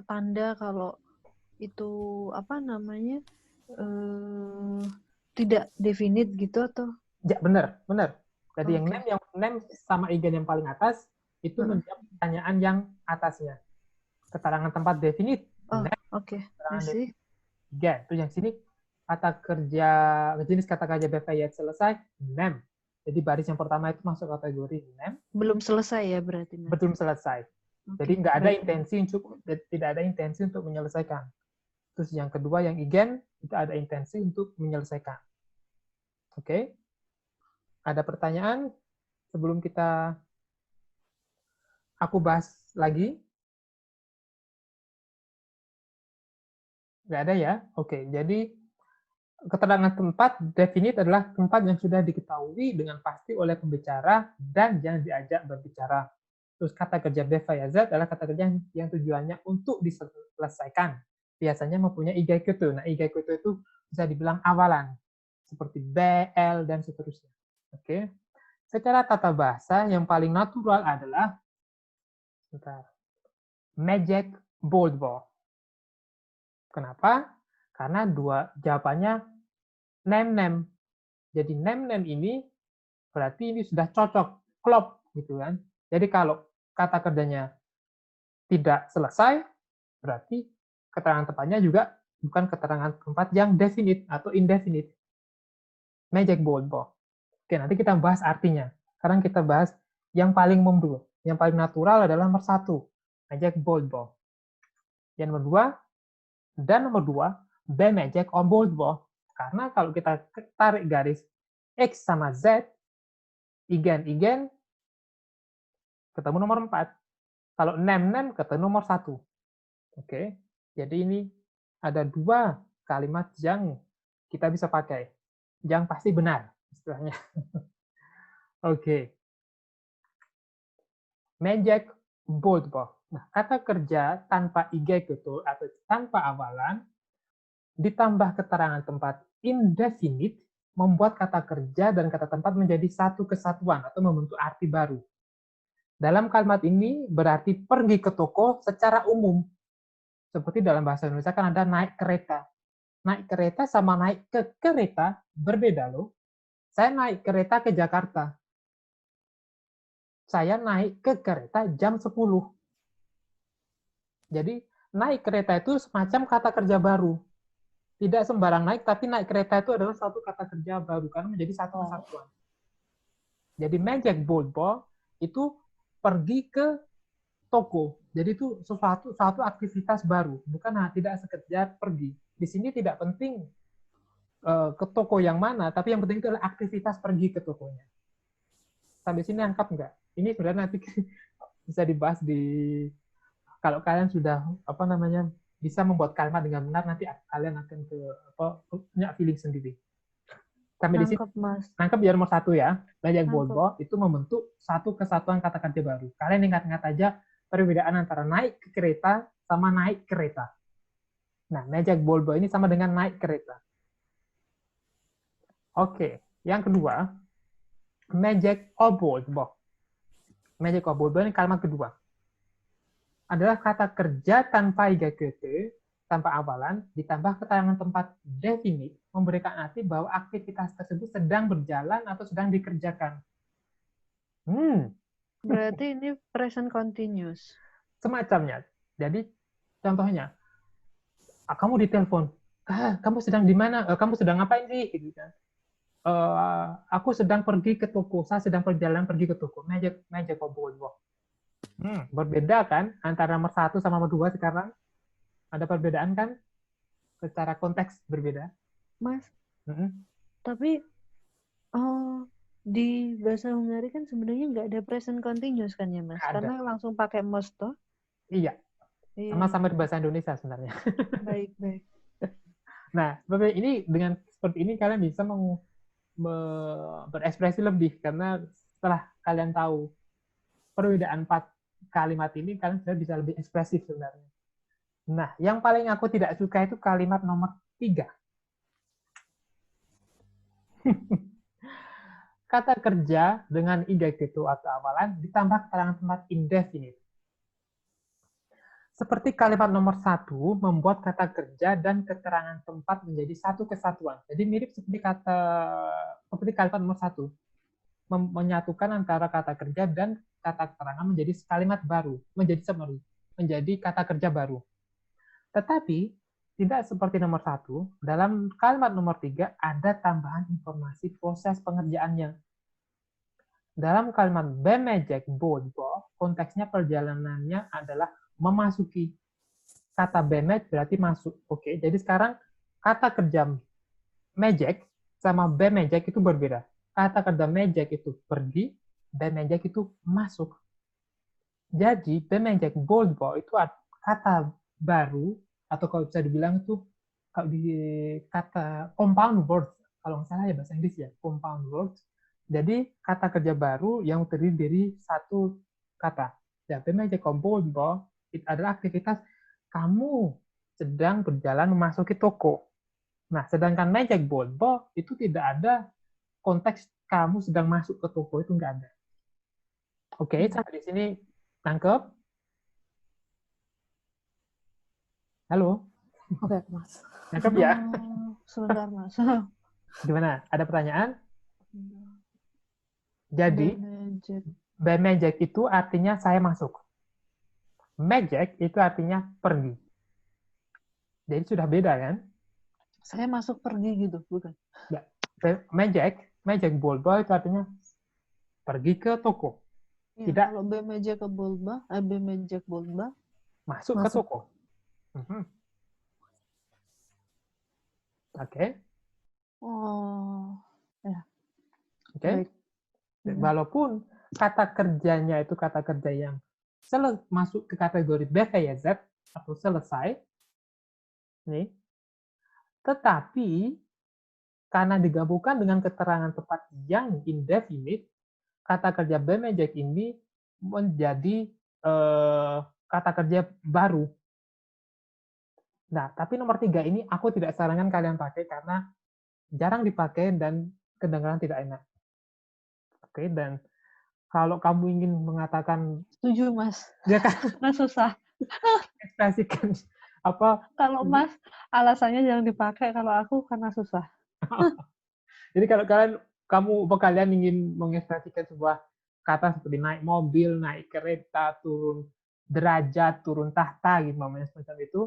tanda kalau itu apa namanya tidak definite gitu atau? Ya, benar. Jadi Oke. yang name sama igen yang paling atas itu menjawab pertanyaan yang atasnya. Keterangan tempat definite. Oke. Masih. Ya, itu yang sini jenis kata kerja befejezet selesai, name. Jadi baris yang pertama itu masuk kategori name. Belum selesai ya berarti. Belum selesai. Jadi tidak ada intensi untuk menyelesaikan. Terus yang kedua yang igen itu ada intensi untuk menyelesaikan. Oke. Ada pertanyaan sebelum aku bahas lagi? Nggak ada ya? Oke, jadi keterangan tempat definite adalah tempat yang sudah diketahui dengan pasti oleh pembicara dan yang diajak berbicara. Terus kata kerja befejezet adalah kata kerja yang tujuannya untuk diselesaikan. Biasanya mempunyai igaikutu. Nah, igaikutu itu bisa dibilang awalan. Seperti BL dan seterusnya. Oke. Secara tata bahasa yang paling natural adalah mejek boldbo. Kenapa? Karena jawabannya name. Jadi name ini berarti ini sudah cocok, klop gitu kan. Jadi kalau kata kerjanya tidak selesai, berarti keterangan tempatnya juga bukan keterangan tempat yang definite atau indefinite. Magic bold ball. Oke, nanti kita bahas artinya. Sekarang kita bahas yang paling umum. Yang paling natural adalah nomor 1, magic bold ball. Yang nomor 2, B magic or bold ball. Karena kalau kita tarik garis X sama Z, igen ketemu nomor 4. Kalau nem ketemu nomor 1. Oke, jadi ini ada 2 kalimat yang kita bisa pakai. Yang pasti benar, istilahnya. Oke. Magic bold ball. Nah, kata kerja tanpa ig gitu atau tanpa awalan ditambah keterangan tempat indefinite membuat kata kerja dan kata tempat menjadi satu kesatuan atau membentuk arti baru. Dalam kalimat ini berarti pergi ke toko secara umum. Seperti dalam bahasa Indonesia kan ada naik kereta. Naik kereta sama naik ke kereta berbeda loh. Saya naik kereta ke Jakarta. Saya naik ke kereta jam 10. Jadi, naik kereta itu semacam kata kerja baru. Tidak sembarang naik, tapi naik kereta itu adalah satu kata kerja baru, karena menjadi satu kesatuan. Jadi, magic bold ball itu pergi ke toko. Jadi, itu suatu aktivitas baru, bukan tidak sekedar pergi. Di sini tidak penting ke toko yang mana, tapi yang penting itu adalah aktivitas pergi ke tokonya. Sampai sini lengkap nggak? Ini sebenarnya nanti bisa dibahas kalau kalian sudah bisa membuat kalimat dengan benar, nanti kalian akan punya feeling sendiri. Sampai di sini Nangkep, Mas. nangkep ya nomor 1 ya. Magic bold ball itu membentuk satu kesatuan kata kerja baru. Kalian ingat-ingat aja perbedaan antara naik ke kereta sama naik kereta. Nah, magic bold ball ini sama dengan naik kereta. Oke, yang kedua, magic or bold ball. Magic or bold ball ini kalimat kedua. Adalah kata kerja tanpa IGKT, tanpa awalan, ditambah keterangan tempat definite, memberikan arti bahwa aktivitas tersebut sedang berjalan atau sedang dikerjakan. Berarti ini present continuous. Semacamnya. Jadi, contohnya, kamu ditelepon, kamu sedang di mana? Kamu sedang ngapain sih? Gitu kan. Aku sedang pergi ke toko, saya sedang perjalanan pergi ke toko. Magic or bold ball. Berbeda kan antara nomor 1 sama nomor 2 sekarang? Ada perbedaan kan? Secara konteks berbeda. Mas, tapi di bahasa Hungari kan sebenarnya nggak ada present continuous kan ya, Mas? Ada. Karena langsung pakai most toh. Iya. Iya. Sama-sama di bahasa Indonesia sebenarnya. Baik. Nah, ini dengan seperti ini kalian bisa berekspresi lebih, karena setelah kalian tahu perbedaan 4 kalimat ini, kalian sudah bisa lebih ekspresif sebenarnya. Nah, yang paling aku tidak suka itu kalimat nomor 3. Kata kerja dengan IGKT atau awalan ditambah keterangan tempat indefinite. Seperti kalimat nomor 1 membuat kata kerja dan keterangan tempat menjadi satu kesatuan. Jadi mirip seperti kalimat nomor 1. Menyatukan antara kata kerja dan kata keterangan menjadi kalimat baru, menjadi kata kerja baru. Tetapi tidak seperti nomor 1, dalam kalimat nomor 3 ada tambahan informasi proses pengerjaannya. Dalam kalimat bemejek bodbo, konteksnya perjalanannya adalah memasuki. Kata bemed berarti masuk. Oke, jadi sekarang kata kerja mejek sama bemejek itu berbeda. Kata kerja mejek itu pergi, bemejek itu masuk. Jadi bemejek bodbo itu kata baru, atau kalau bisa dibilang itu kalau di kata compound word, kalau nggak salah ya bahasa Inggris ya, compound word. Jadi kata kerja baru yang terdiri dari satu kata. Ya, bemejek bodbo itu adalah aktivitas kamu sedang berjalan memasuki toko. Nah, sedangkan magic bodbo itu tidak ada konteks kamu sedang masuk ke toko, itu nggak ada. Oke, sampai di sini tangkep? Halo? Oke, Mas. Tangkep ya? Sebentar, Mas. Gimana? Ada pertanyaan? Jadi, Bemejek. bemejek itu artinya saya masuk. Magic itu artinya pergi. Jadi sudah beda kan? Saya masuk pergi gitu, bukan? Ya. Magic Bolba itu artinya pergi ke toko. Ya, Tidak kalau B meja ke Bolba, B meja ke Bolba, masuk ke Masuk. toko. Mhm. Oke. oh, Oke. baik. Walaupun kata kerjanya itu kata kerja yang masuk ke kategori BVZ atau selesai, nih, tetapi karena digabungkan dengan keterangan tepat yang indefinite, kata kerja bemejek ini menjadi kata kerja baru. Nah, tapi nomor 3 ini aku tidak sarankan kalian pakai karena jarang dipakai dan kedengaran tidak enak. Oke, dan kalau kamu ingin mengatakan Setuju, Mas. ya kan Nah, susah. ekspresikan apa Kalau Mas, alasannya jangan dipakai. Kalau aku karena susah. jadi kalau kalian ingin mengekspresikan sebuah kata seperti naik mobil, naik kereta, turun derajat, turun tahta gitu semacam itu,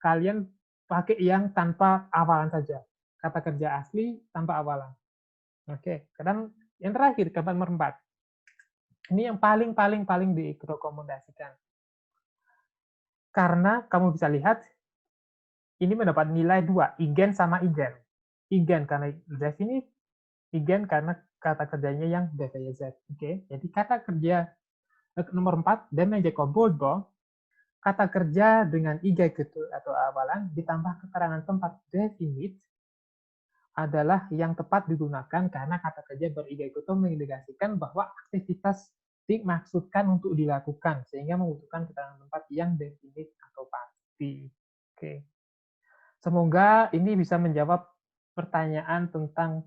kalian pakai yang tanpa awalan saja. Kata kerja asli tanpa awalan. Oke, kadang yang terakhir kata nomor 4. Ini yang paling direkomendasikan. Karena kamu bisa lihat ini mendapat nilai 2, igen sama igen. Igen karena definite, igen karena kata kerjanya yang BVZ. Oke, jadi kata kerja nomor 4, damage comboldo, kata kerja dengan ig gitu atau awalan ditambah keterangan tempat definite adalah yang tepat digunakan karena kata kerja ber-ig itu mengindikasikan bahwa aktivitas dimaksudkan untuk dilakukan sehingga membutuhkan keterangan tempat yang definite atau pasti. Oke. Semoga ini bisa menjawab pertanyaan tentang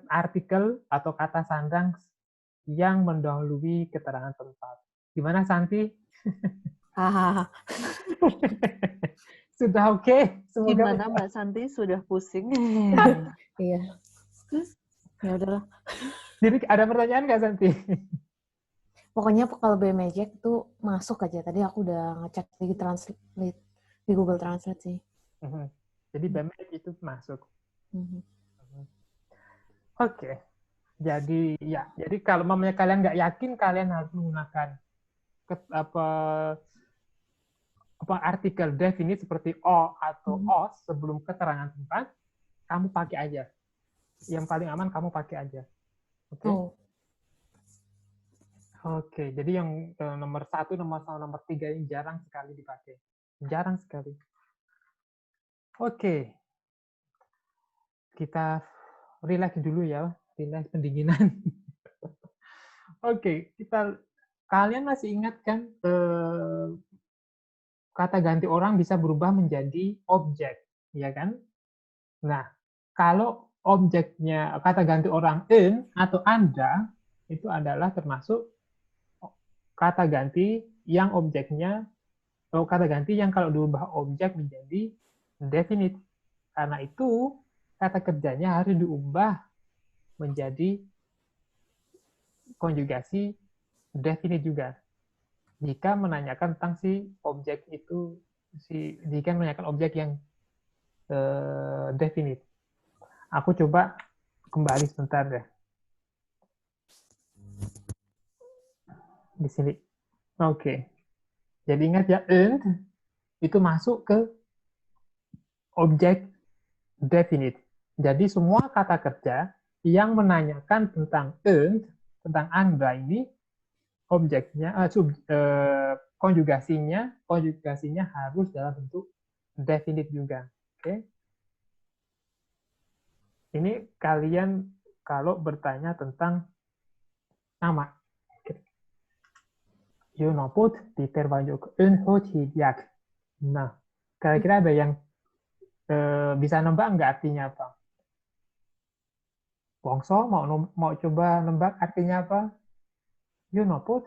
artikel atau kata sandang yang mendahului keterangan tempat. Gimana Santi? Hahaha. Sudah oke? Semoga Gimana Mbak Santi? Sudah pusing? Iya. Ya udahlah. Jadi ada pertanyaan nggak Santi? Pokoknya kalau BMagic tuh masuk aja. Tadi aku udah ngecek di Translate di Google Translate sih. Jadi BMX itu masuk. Mhm. Oke. Jadi kalau mamanya kalian nggak yakin, kalian harus menggunakan artikel definite seperti o atau os sebelum keterangan tempat. Kamu pakai aja. Yang paling aman kamu pakai aja. Oke. Oh. Oke, jadi yang nomor 1, nomor 3 ini jarang sekali dipakai. Jarang sekali. Oke. Kita relax dulu ya. Relax pendinginan. Oke, kalian masih ingat kan kata ganti orang bisa berubah menjadi objek, ya kan? Nah, kalau objeknya kata ganti orang in atau Anda itu adalah termasuk kata ganti yang objeknya kata ganti yang kalau diubah objek menjadi definite. Karena itu kata kerjanya harus diubah menjadi konjugasi definite juga. Jika menanyakan tentang si objek itu, jika menanyakan objek yang definite. Aku coba kembali sebentar deh. Di sini. Oke. Jadi ingat ya, and itu masuk ke objek definite. Jadi semua kata kerja yang menanyakan tentang and, tentang Anda ini, objeknya, konjugasinya harus dalam bentuk definite juga. Oke. Ini kalian kalau bertanya tentang nama. Yunoput diterbanjuk unhothidiak. Nah, kira-kira ada yang bisa nebak nggak artinya apa? Wongso mau coba nebak artinya apa? Yunoput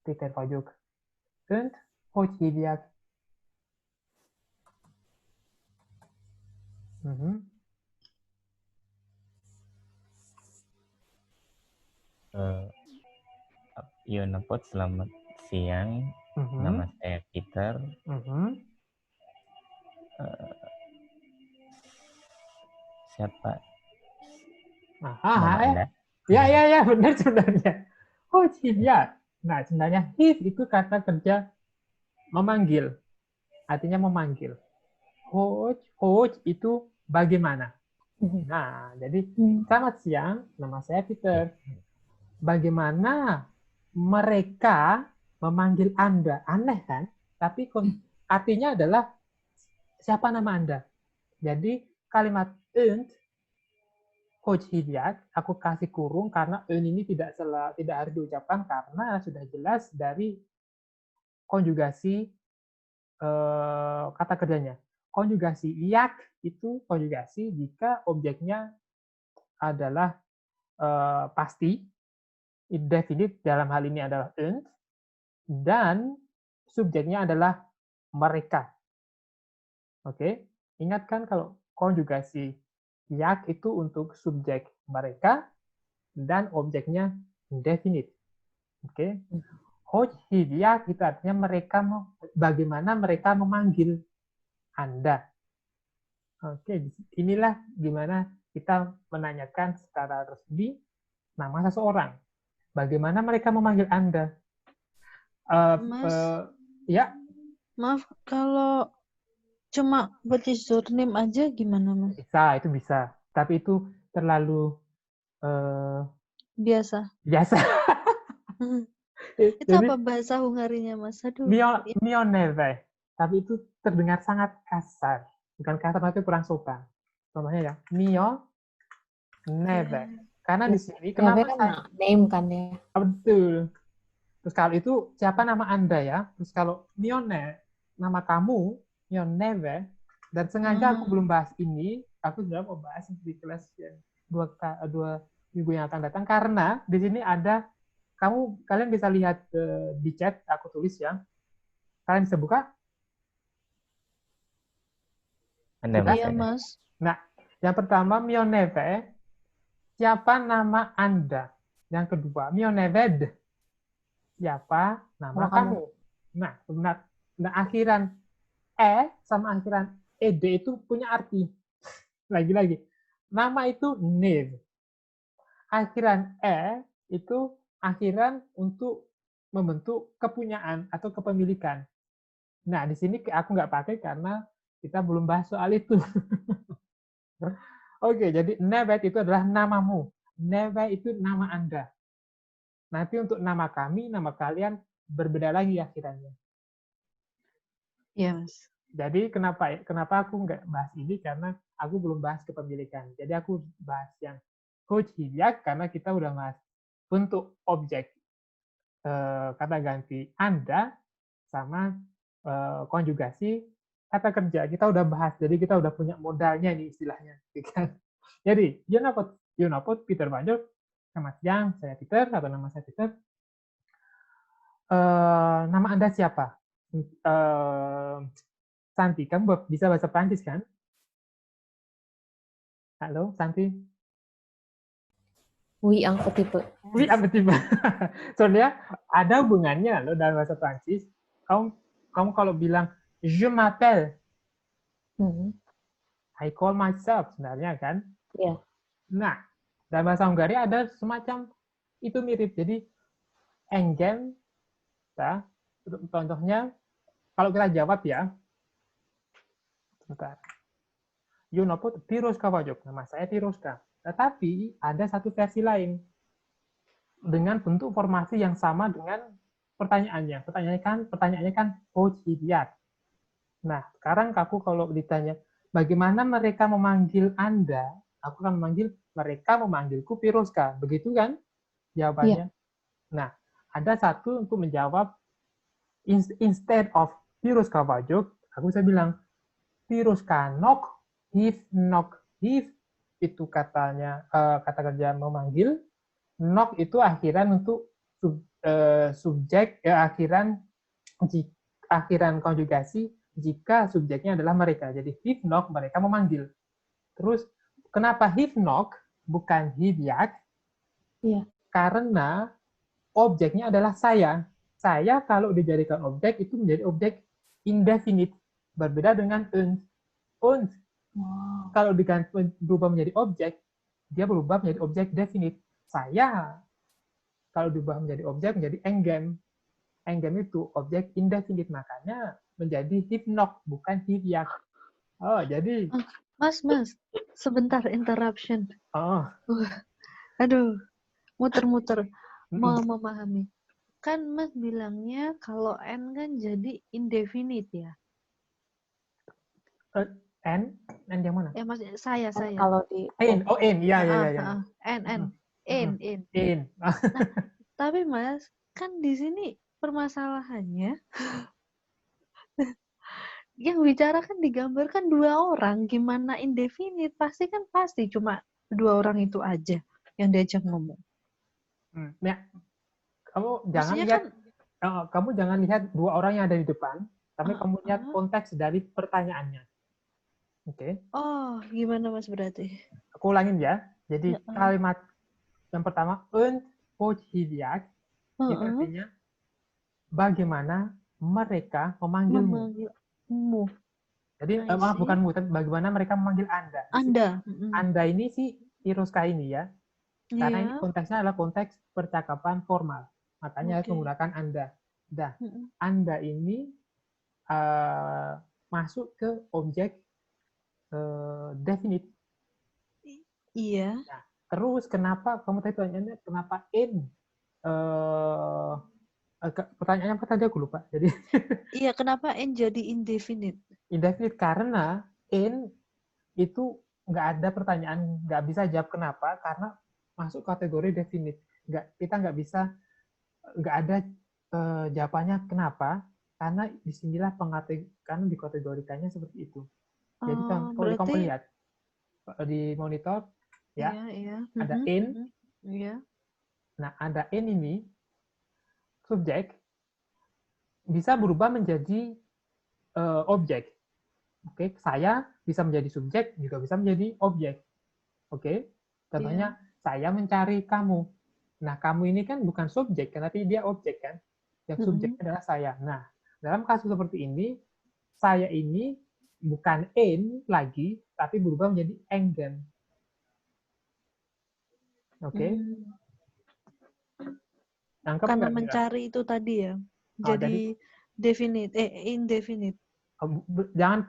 diterbanjuk unhothidiak. Yonapot, selamat siang. Nama saya Peter. Siapa nama Anda? Ya, benar sebenarnya. Ya. Nah, sebenarnya his itu kata kerja memanggil. Artinya memanggil. Hoch itu bagaimana. Nah, jadi selamat siang, nama saya Peter. Bagaimana mereka memanggil Anda? Aneh kan? Tapi artinya adalah siapa nama Anda? Jadi kalimat und Coach Hidayat, aku kasih kurung karena ini tidak harus diucapkan karena sudah jelas dari konjugasi kata kerjanya. Konjugasi yak itu konjugasi jika objeknya adalah pasti, indefinite dalam hal ini adalah und, dan subjeknya adalah mereka. Oke, ingatkan kalau konjugasi yak itu untuk subjek mereka dan objeknya indefinite. Oke. Hoch hidyak itu artinya bagaimana mereka memanggil Anda. Oke, inilah gimana kita menanyakan secara resmi nama seseorang. Bagaimana mereka memanggil Anda? Mas, ya. Maaf, kalau cuma berarti surname aja gimana, Mas? Bisa, itu bisa. Tapi itu terlalu biasa. Itu jadi, apa bahasa Hungarinya, Mas? Aduh. Mioneve. Tapi itu terdengar sangat kasar. Bukan kasar, tapi kurang sopan. Contohnya ya, Mioneve. Karena di sini, kenapa kan name kan ya? Betul. Terus kalau itu, siapa nama Anda ya? Terus kalau Mione, nama kamu, Mioneve, dan sengaja aku belum bahas ini, aku sudah mau bahas di kelas yang dua minggu yang akan datang, karena di sini ada, kalian bisa lihat di chat, aku tulis ya. Kalian bisa buka? Iya, Mas. Nah, yang pertama, Mioneve, siapa nama Anda? Yang kedua, Mioneved, siapa nama kamu? Nah, akhiran sama akhiran ed itu punya arti. Lagi-lagi, nama itu name. Akhiran itu akhiran untuk membentuk kepunyaan atau kepemilikan. Nah, di sini aku nggak pakai karena kita belum bahas soal itu. Oke, jadi nevet itu adalah namamu. Neve itu nama Anda. Nanti untuk nama kami, nama kalian berbeda lagi akhirannya. Iya, Mas. Jadi kenapa aku nggak bahas ini, karena aku belum bahas kepemilikan. Jadi aku bahas yang Coach Hidyak karena kita udah bahas bentuk objek kata ganti Anda sama konjugasi kata kerja. Kita udah bahas, jadi kita udah punya modalnya nih istilahnya. Jadi, Yonapot Peter Bajok, selamat siang, saya Peter, atau nama saya Peter. Nama Anda siapa? Santi, kamu bisa bahasa Prancis kan? Halo, Santi? Oui, un petit peu. Oui, un petit peu. Soalnya ada hubungannya loh dalam bahasa Prancis. Kamu kalau bilang je m'appelle, I call myself sebenarnya kan? Iya. Nah, dalam bahasa Hungaria ada semacam itu mirip. Jadi engem, ya, contohnya kalau kita jawab ya, bentar. Yonapot Piroska Wajok, nama saya Piroska. Tetapi ada satu versi lain dengan bentuk formasi yang sama dengan pertanyaannya. Pertanyaannya kan Coach Hidayat. Nah, sekarang aku kalau ditanya bagaimana mereka memanggil Anda, aku akan mereka memanggilku Piroska. Begitu kan jawabannya? Iya. Nah, ada satu untuk menjawab instead of Piroska Wajok, aku bisa bilang Piroska nok, if itu katanya kata kerja memanggil, nok itu akhiran untuk subjek, akhiran konjugasi jika subjeknya adalah mereka. Jadi if nok mereka memanggil. Terus kenapa if nok bukan hidyak? Iya. Karena objeknya adalah saya. Saya kalau dijadikan objek itu menjadi objek indefinite. Berbeda dengan uns. Uns Wow. kalau berubah menjadi objek, dia berubah menjadi objek definite. Saya kalau diubah menjadi objek menjadi enggem. Enggem itu objek indefinite, makanya menjadi hypnok bukan hivyak. Oh, jadi Mas, sebentar interruption. oh, Aduh, muter-muter. Mau mm-mm. memahami. Kan Mas bilangnya kalau N kan jadi indefinite ya. N yang mana? Mas, saya. Kalau di N, oh N, iya iya iya. N. N. Nah, tapi Mas, kan di sini permasalahannya yang bicara kan digambarkan 2 orang, gimana indefinite? Pasti cuma 2 orang itu aja yang diajak ngomong. Nah, kamu jangan lihat 2 orang yang ada di depan, tapi kamu lihat konteks dari pertanyaannya. Oke. Oh, gimana Mas berarti? Aku ulangin ya. Jadi kalimat yang pertama, und hivyak, itu artinya bagaimana mereka memanggilmu. Memanggilmu. Jadi maaf, bukan mu, tapi bagaimana mereka memanggil Anda. Anda. Anda ini si Iroska ini ya. Karena ini Iya. konteksnya adalah konteks percakapan formal. Makanya harus menggunakan Anda. Dah, Anda ini masuk ke objek definite. Iya. Nah, terus kenapa kamu tadi pertanyaannya kenapa in? Pertanyaannya apa tadi aku lupa. Jadi iya, kenapa n jadi indefinite? Indefinite karena in itu nggak ada pertanyaan, nggak bisa jawab kenapa karena masuk kategori definite. Kita nggak bisa, nggak ada jawabannya kenapa karena disinilah karena dikategorikannya seperti itu. Jadi kalau kamu lihat di monitor ya, ada in. Nah, ada in ini subjek bisa berubah menjadi objek. Oke, saya bisa menjadi subjek, juga bisa menjadi objek. Oke, contohnya saya mencari kamu. Nah, kamu ini kan bukan subjek, tapi dia objek kan. Yang subjek adalah saya. Nah, dalam kasus seperti ini, saya ini bukan in lagi, tapi berubah menjadi engen. Oke. Karena mencari itu tadi ya. Jadi indefinite. Jangan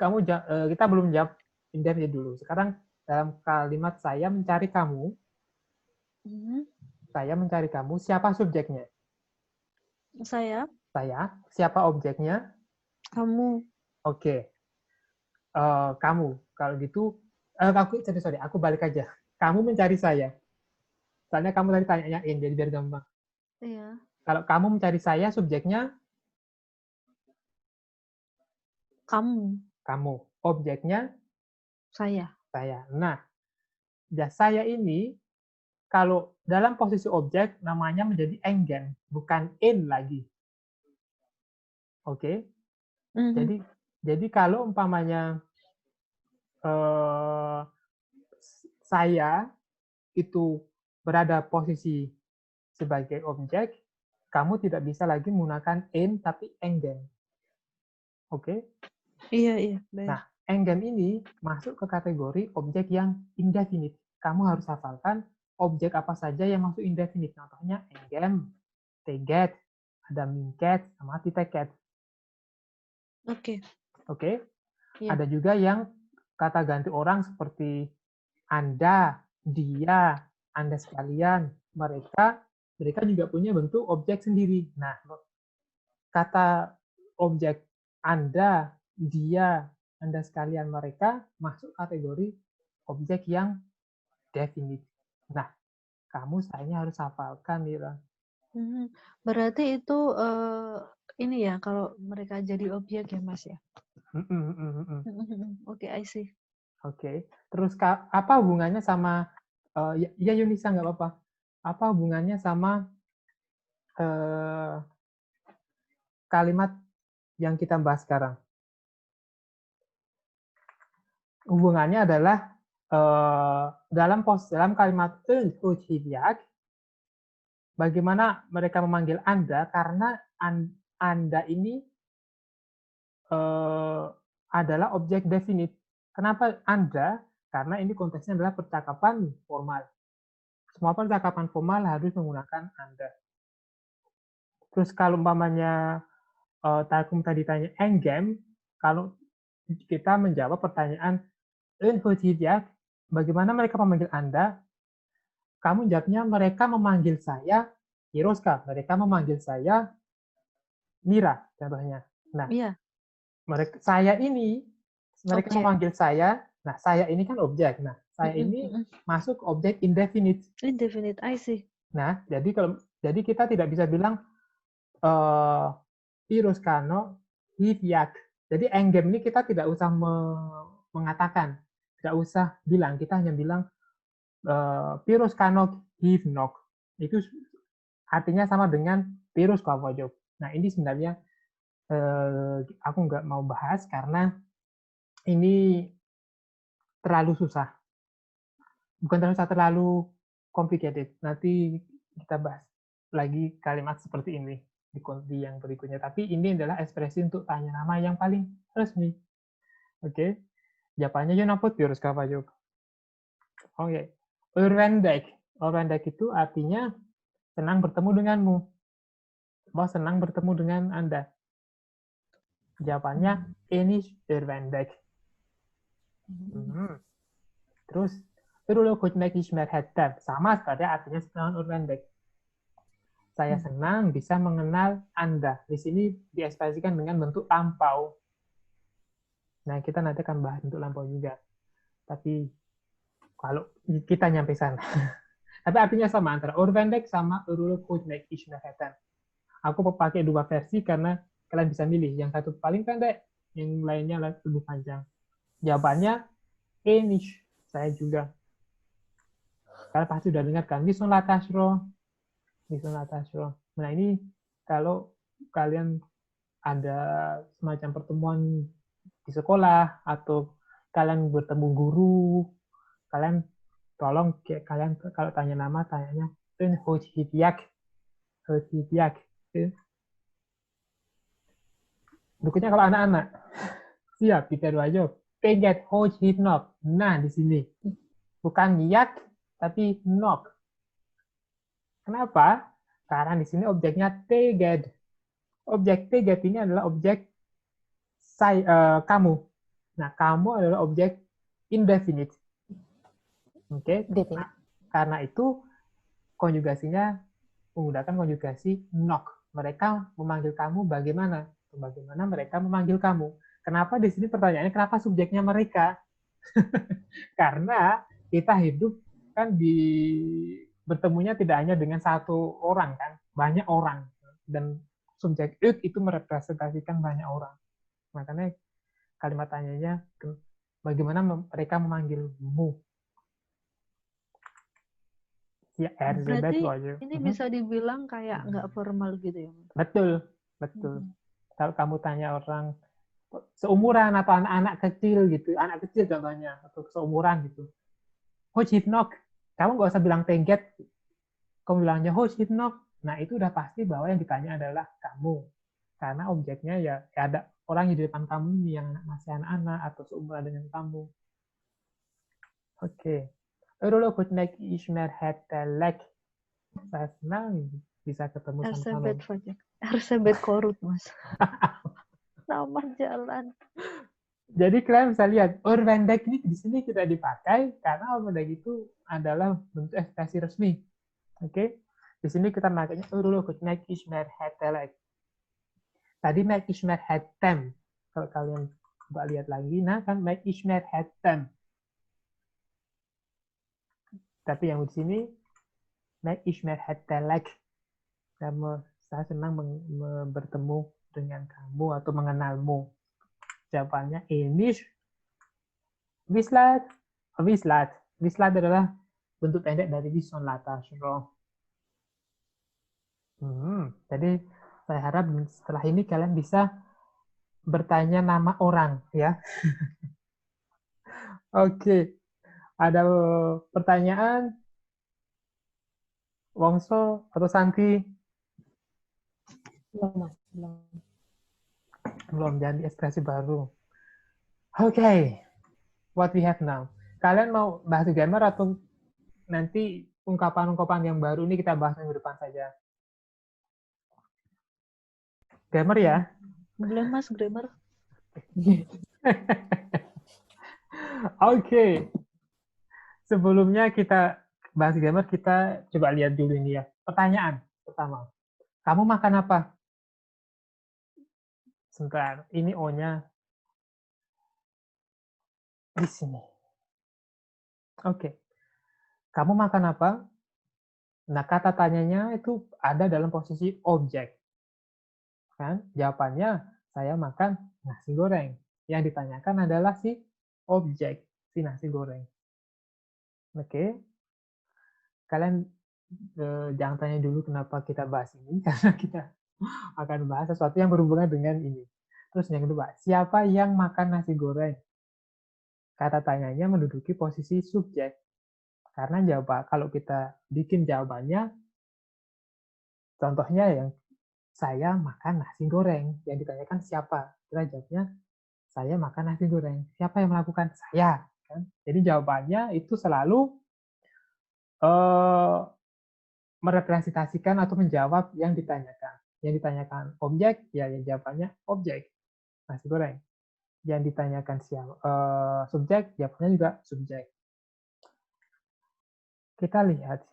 kita belum jawab indefinite dulu. Sekarang dalam kalimat saya mencari kamu, saya mencari kamu, siapa subjeknya? Saya. Siapa objeknya? Kamu. Oke. Kamu. Kalau gitu, aku balik aja. Kamu mencari saya. Soalnya kamu tadi tanyanya in, jadi biar gampang. Iya. Kalau kamu mencari saya, subjeknya? Kamu. Objeknya? Saya. Nah, saya ini kalau dalam posisi objek namanya menjadi engen, bukan in lagi. Oke? Jadi kalau umpamanya saya itu berada posisi sebagai objek, kamu tidak bisa lagi menggunakan in tapi engen. Oke? Iya. Baik. Nah, engen ini masuk ke kategori objek yang indefinite. Kamu harus hafalkan objek apa saja yang masuk indefinite. Contohnya enggem, teget, ada mingket, sama titeket. Oke. Yeah. Ada juga yang kata ganti orang seperti Anda, dia, Anda sekalian, mereka juga punya bentuk objek sendiri. Nah, kata objek Anda, dia, Anda sekalian, mereka masuk kategori objek yang definite. Nah, kamu sayangnya harus hafalkan, Mira. Berarti itu ini ya, kalau mereka jadi objek ya, Mas ya? Oke, I see. Oke. Terus apa hubungannya sama, ya Yunisa nggak apa-apa. Apa hubungannya sama kalimat yang kita bahas sekarang? Hubungannya adalah dalam kalimat hivyak bagaimana mereka memanggil Anda karena Anda ini adalah objek definite. Kenapa Anda? Karena ini konteksnya adalah percakapan formal. Semua percakapan formal harus menggunakan Anda. Terus kalau umpamanya Takum tadi tanya enggam, kalau kita menjawab pertanyaan bagaimana mereka memanggil Anda? Kamu jawabnya mereka memanggil saya Hiroska, mereka memanggil saya Mira, contohnya. Nah, Iya, saya ini, mereka Objek. memanggil saya, nah saya ini kan objek. Nah, saya Mm-mm, ini mm-mm. masuk objek indefinite. Indefinite, I see. Nah, jadi kita tidak bisa bilang Hiroskano Hivyak. Jadi enggam ini kita tidak usah mengatakan, tidak usah bilang, kita hanya bilang Hiroskano Hivnok. Itu artinya sama dengan Hiroskavojok. Nah, ini sebenarnya aku nggak mau bahas karena ini terlalu susah. Bukan terlalu susah, terlalu complicated. Nanti kita bahas lagi kalimat seperti ini di yang berikutnya. Tapi ini adalah ekspresi untuk tanya nama yang paling resmi. Oke. Jawabannya Jonapot Virus Kavajuk. Oke. Urwendek. Urwendek itu artinya senang bertemu denganmu. Senang bertemu dengan Anda. Jawabannya Enis Urwendek. Terus sama seperti artinya senang Urwendek. Saya senang bisa mengenal Anda. Di sini diekspresikan dengan bentuk lampau. Nah, kita nanti akan bahas bentuk lampau juga. Tapi kalau kita nyampe sana. Tapi artinya sama antara Urwendek sama Urulukutnek Ishmeheten. Aku pakai dua versi karena kalian bisa milih. Yang satu paling pendek, yang lainnya lebih panjang. Jawabannya Enish. Saya juga. Kalian pasti sudah dengar kan? Nison Latashro. Nah, ini kalau kalian ada semacam pertemuan di sekolah atau kalian bertemu guru, kalian tolong kalian kalau tanya nama tanyanya Hojhibyak. Berikutnya kalau anak-anak. Siap, kita dua aja. Peget Hojhibnok. Nah, di sini. Bukan yak, tapi nok. Kenapa? Karena di sini objeknya teged. Objek teged ini adalah objek kamu. Nah, kamu adalah objek indefinite. Oke. Nah, karena itu konjugasinya menggunakan konjugasi nok. Mereka memanggil kamu bagaimana? Bagaimana mereka memanggil kamu? Kenapa di sini pertanyaannya kenapa subjeknya mereka? Karena kita hidup kan bertemunya tidak hanya dengan satu orang kan, banyak orang, dan subjek itu merepresentasikan banyak orang. Makanya kalimat tanyanya bagaimana mereka memanggilmu. Ya, berarti ini bisa dibilang kayak nggak formal gitu ya? Betul. Kalau kamu tanya orang seumuran atau anak-anak kecil gitu, anak kecil contohnya, atau seumuran gitu. Hojibnok, kamu nggak usah bilang tengget, kamu bilangnya Hojibnok. Nah, itu udah pasti bahwa yang ditanya adalah kamu. Karena objeknya ya ada orang di depan kamu ini yang masih anak-anak atau seumuran dengan kamu. Oke. Urologutnek Ishmer Hetelek. Saya senang bisa ketemu sama kamu. Ersebet Korut, Mas. Nama jalan. Jadi kalian bisa lihat, Urwendek ini di sini tidak dipakai karena Urwendek itu adalah bentuk ekspresi resmi. Oke? Di sini kita makanya Urologutnek Ishmer Hetelek. Tadi Mek Ishmer Hetem. Kalau kalian coba lihat lagi, nah kan Mek Ishmer Hetem. Tapi yang di sini Mek Ishmer Hetelek. Saya senang bertemu dengan kamu atau mengenalmu. Jawabannya Enish Wislat. Wislat adalah bentuk pendek dari Wison Latashro. Jadi saya harap setelah ini kalian bisa bertanya nama orang ya. Oke. Ada pertanyaan? Wongso atau Santi? Belum, Mas. Belum. Belum, jadi ekspresi baru. Oke, what we have now. Kalian mau bahas grammar atau nanti ungkapan-ungkapan yang baru ini kita bahas minggu depan saja? Grammar ya? Boleh Mas grammar? Oke. Sebelumnya kita bahas grammar, kita coba lihat dulu ini ya. Pertanyaan pertama. Kamu makan apa? Sebentar, ini O-nya di sini. Oke. Kamu makan apa? Nah, kata tanyanya itu ada dalam posisi objek. Kan? Jawabannya, saya makan nasi goreng. Yang ditanyakan adalah si objek, si nasi goreng. Oke. Kalian jangan tanya dulu kenapa kita bahas ini, karena kita akan bahas sesuatu yang berhubungan dengan ini. Terus yang kedua, siapa yang makan nasi goreng? Kata tanyanya menduduki posisi subjek. Karena kalau kita bikin jawabannya, contohnya yang saya makan nasi goreng. Yang ditanyakan siapa? Kita jawabnya, saya makan nasi goreng. Siapa yang melakukan? Saya. Kan? Jadi jawabannya itu selalu merepresentasikan atau menjawab yang ditanyakan. Yang ditanyakan objek, ya jawabannya objek, nasi goreng. Yang ditanyakan subjek, jawabannya juga subjek. Kita lihat,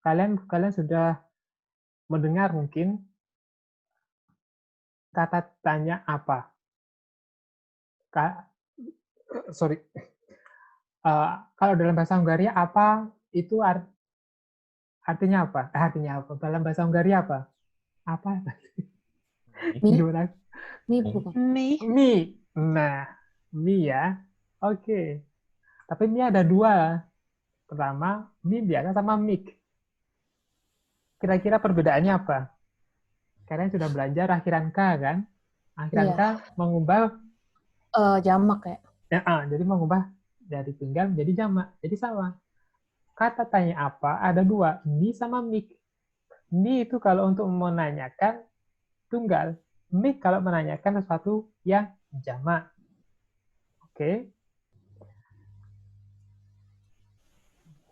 kalian sudah mendengar mungkin kata tanya apa? Kalau dalam bahasa Hungaria apa itu artinya apa? Artinya apa? Dalam bahasa Hungaria apa? Apa? Gimana? Mie bukan? Mie. Nah, mie ya. Oke. Tapi mie ada dua. Pertama, mie biasa sama mik. Kira-kira perbedaannya apa? Kalian sudah belajar akhiran K kan? Akhiran K mengubah jamak ya. Jadi mengubah dari tunggal menjadi jamak. Jadi sama. Kata tanya apa ada dua, mi sama mik. Mi itu kalau untuk menanyakan tunggal. Mik kalau menanyakan sesuatu yang jamak. Oke.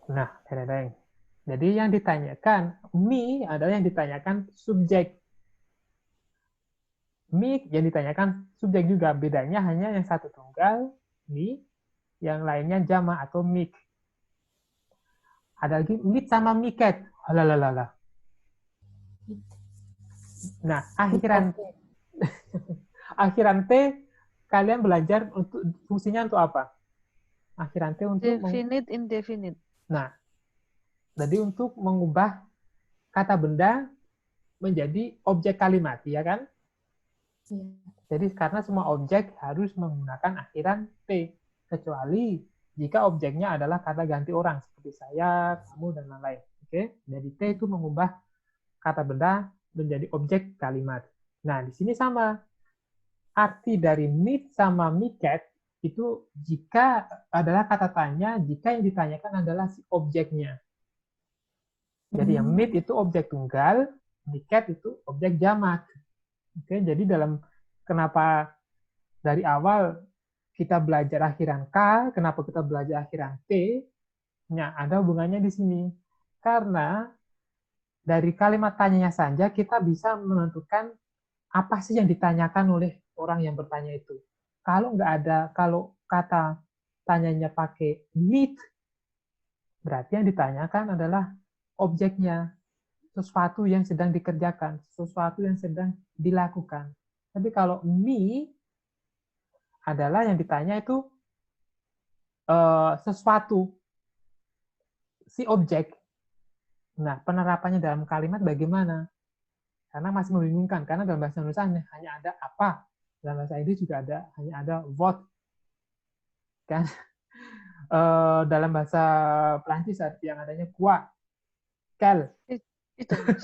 Nah, jadi yang ditanyakan mi adalah yang ditanyakan subjek. Mik yang ditanyakan subjek juga. Bedanya hanya yang satu tunggal, mi, yang lainnya jamak atau mik. Ada lagi mit sama miket. Halalala. Nah, akhiran T kalian belajar untuk fungsinya untuk apa? Akhiran T untuk definite, indefinite. Nah, jadi untuk mengubah kata benda menjadi objek kalimat, ya kan? Jadi karena semua objek harus menggunakan akhiran T, kecuali jika objeknya adalah kata ganti orang seperti saya, kamu, dan lain-lain. Oke, jadi T itu mengubah kata benda menjadi objek kalimat. Nah, di sini sama. Arti dari meet sama miket itu jika adalah kata tanya, jika yang ditanyakan adalah si objeknya. Jadi yang meet itu objek tunggal, miket itu objek jamak. Oke, jadi kenapa dari awal kita belajar akhiran K, kenapa kita belajar akhiran T? Nah, ada hubungannya di sini. Karena dari kalimat tanyanya saja kita bisa menentukan apa sih yang ditanyakan oleh orang yang bertanya itu. Kalau kata tanyanya pakai meet, berarti yang ditanyakan adalah objeknya, sesuatu yang sedang dikerjakan, sesuatu yang sedang dilakukan. Tapi kalau me adalah yang ditanya itu sesuatu, si objek. Nah, penerapannya dalam kalimat bagaimana? Karena masih membingungkan, karena dalam bahasa Indonesia hanya ada apa, dalam bahasa Inggris juga hanya ada what, kan? Dalam bahasa Prancis yang adanya quoi, quel. Itu Mas.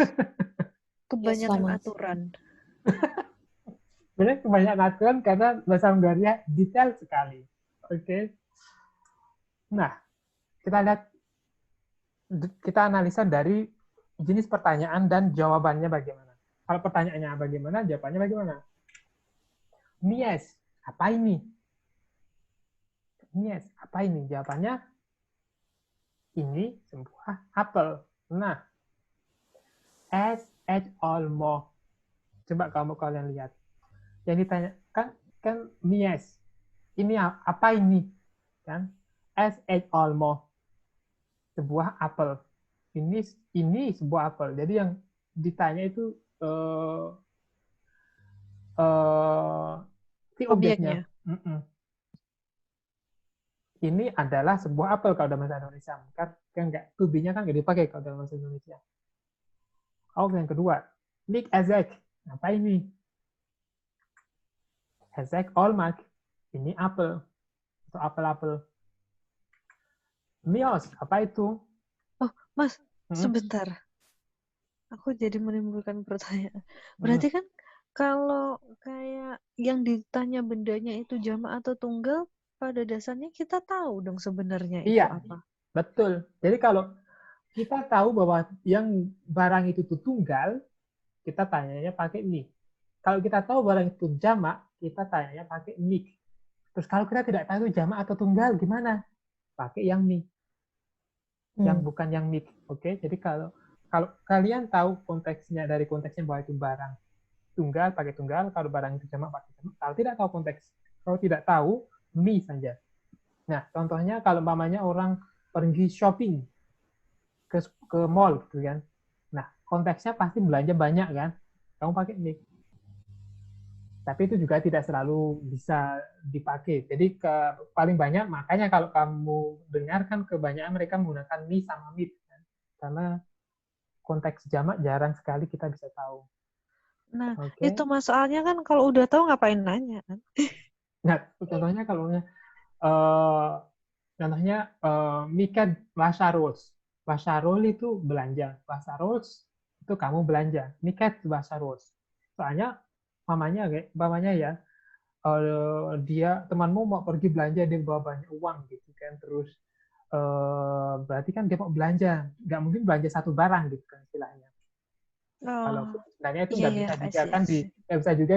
Kebanyakan aturan. Benar, kebanyakan aturan karena bahasa Hungaria detail sekali. Oke. Nah, kita lihat kita analisa dari jenis pertanyaan dan jawabannya bagaimana. Kalau pertanyaannya bagaimana, jawabannya bagaimana. Mies, apa ini? Mies, apa ini? Jawabannya, ini sebuah apel. Nah, es olmo. Coba kalian lihat. Yang ditanya kan mies. Ini apa ini? Kan? Es olmo. Sebuah apel. Ini sebuah apel. Jadi yang ditanya itu si objeknya. Ini adalah sebuah apel kalau dalam bahasa Indonesia. Kan nggak, to be-nya kan nggak dipakai kalau dalam bahasa Indonesia. Oke, yang kedua. Nick Ezek. Apa ini? Ezek olmak. Ini apel. Atau apel-apel. Mios. Apa itu? Oh, Mas, sebentar. Aku jadi menimbulkan pertanyaan. Berarti kan kalau kayak yang ditanya bendanya itu jamak atau tunggal, pada dasarnya kita tahu dong sebenarnya itu apa. Betul. Jadi kalau kita tahu bahwa yang barang itu tuh tunggal, kita tanyanya pakai ni. Kalau kita tahu barang itu jamak, kita tanyanya pakai mik. Terus kalau kita tidak tahu jamak atau tunggal, gimana? Pakai yang ni. Yang bukan yang mik. Oke, jadi kalau kalian tahu konteksnya, dari konteksnya bahwa itu barang tunggal, pakai tunggal. Kalau barang itu jamak, pakai jamak. Kalau tidak tahu konteks, kalau tidak tahu, mi saja. Nah, contohnya kalau umpamanya orang pergi shopping ke mall gitu kan. Nah, konteksnya pasti belanja banyak kan. Kamu pakai mi. Tapi itu juga tidak selalu bisa dipakai. Jadi paling banyak, makanya kalau kamu dengarkan kebanyakan mereka menggunakan mi sama mit. Kan? Karena konteks jamak jarang sekali kita bisa tahu. Nah, itu masalahnya kan kalau udah tahu ngapain nanya kan? Nah, contohnya kalau Mikat Wasaros. Wasarol itu belanja. Wasaros itu kamu belanja. Mikat Wasaros. Soalnya mamanya ya, dia temanmu mau pergi belanja, dia bawa banyak uang gitu kan, terus berarti kan dia mau belanja, nggak mungkin belanja satu barang gitu kan istilahnya. Kalau sebenarnya itu nggak bisa juga kan nggak bisa juga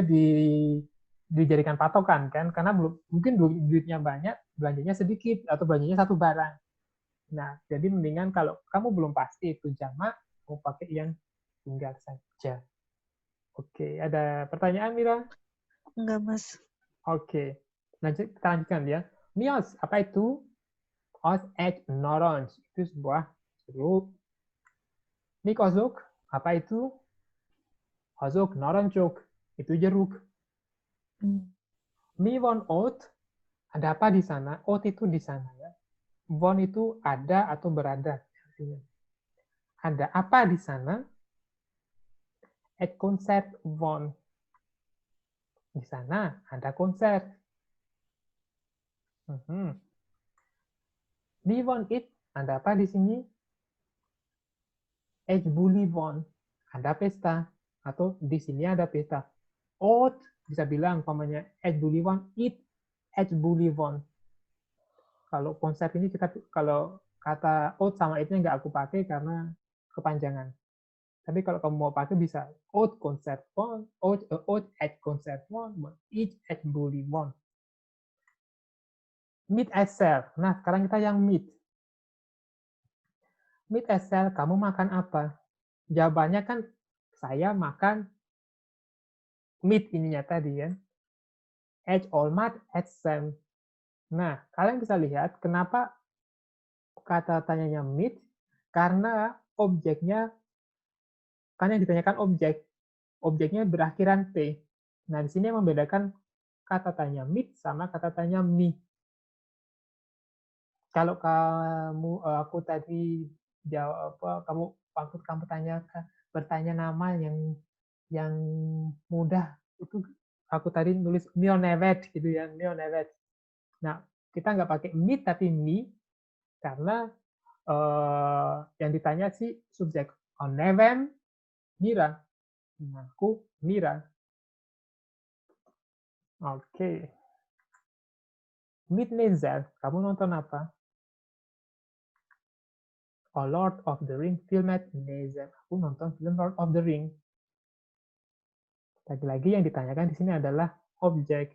dijadikan patokan kan, karena mungkin duitnya banyak, belanjanya sedikit atau belanjanya satu barang. Nah, jadi mendingan kalau kamu belum pasti itu jamak, kamu pakai yang tunggal saja. Oke, ada pertanyaan Mira? Enggak, Mas. Oke, kita lanjutkan ya. Mios, apa itu? Os et norons, itu sebuah jeruk. Mikozok, apa itu? Ozok noronchok, itu jeruk. Miwon ot, ada apa di sana? Ot itu di sana ya. Won itu ada atau berada. Ada apa di sana? Et konser won. Di sana ada konser. Di won it, ada apa di sini? Et buli won, ada pesta. Atau di sini ada pesta. Ot, bisa bilang umpamanya et buli won, it et buli won. Kalau konser ini kalau kata ot sama itnya nggak aku pakai karena kepanjangan. Tapi kalau kamu mau pakai bisa ot konser won, ot at konser won, it at bully won. Meet Excel. Nah, sekarang kita yang meet. Meet Excel, kamu makan apa? Jawabannya kan saya makan meat ininya tadi ya. At Olmat, at Sam. Nah, kalian bisa lihat kenapa kata tanyanya meet, karena objeknya, kan yang ditanyakan objeknya berakhiran T. Nah, di sini yang membedakan kata tanya meet sama kata tanya me. Kalau aku tadi jawab kamu bertanya nama yang mudah, itu aku tadi nulis Mionevet gitu ya, Mionevet. Nah, kita nggak pakai meet tapi me karena yang ditanya sih subjek Onevem Mira. Aku Mira. Oke. Meet Nezar, kamu nonton apa? Lord of the Ring filmet lezen. Aku nonton film Lord of the Ring. Lagi-lagi yang ditanyakan di sini adalah objek.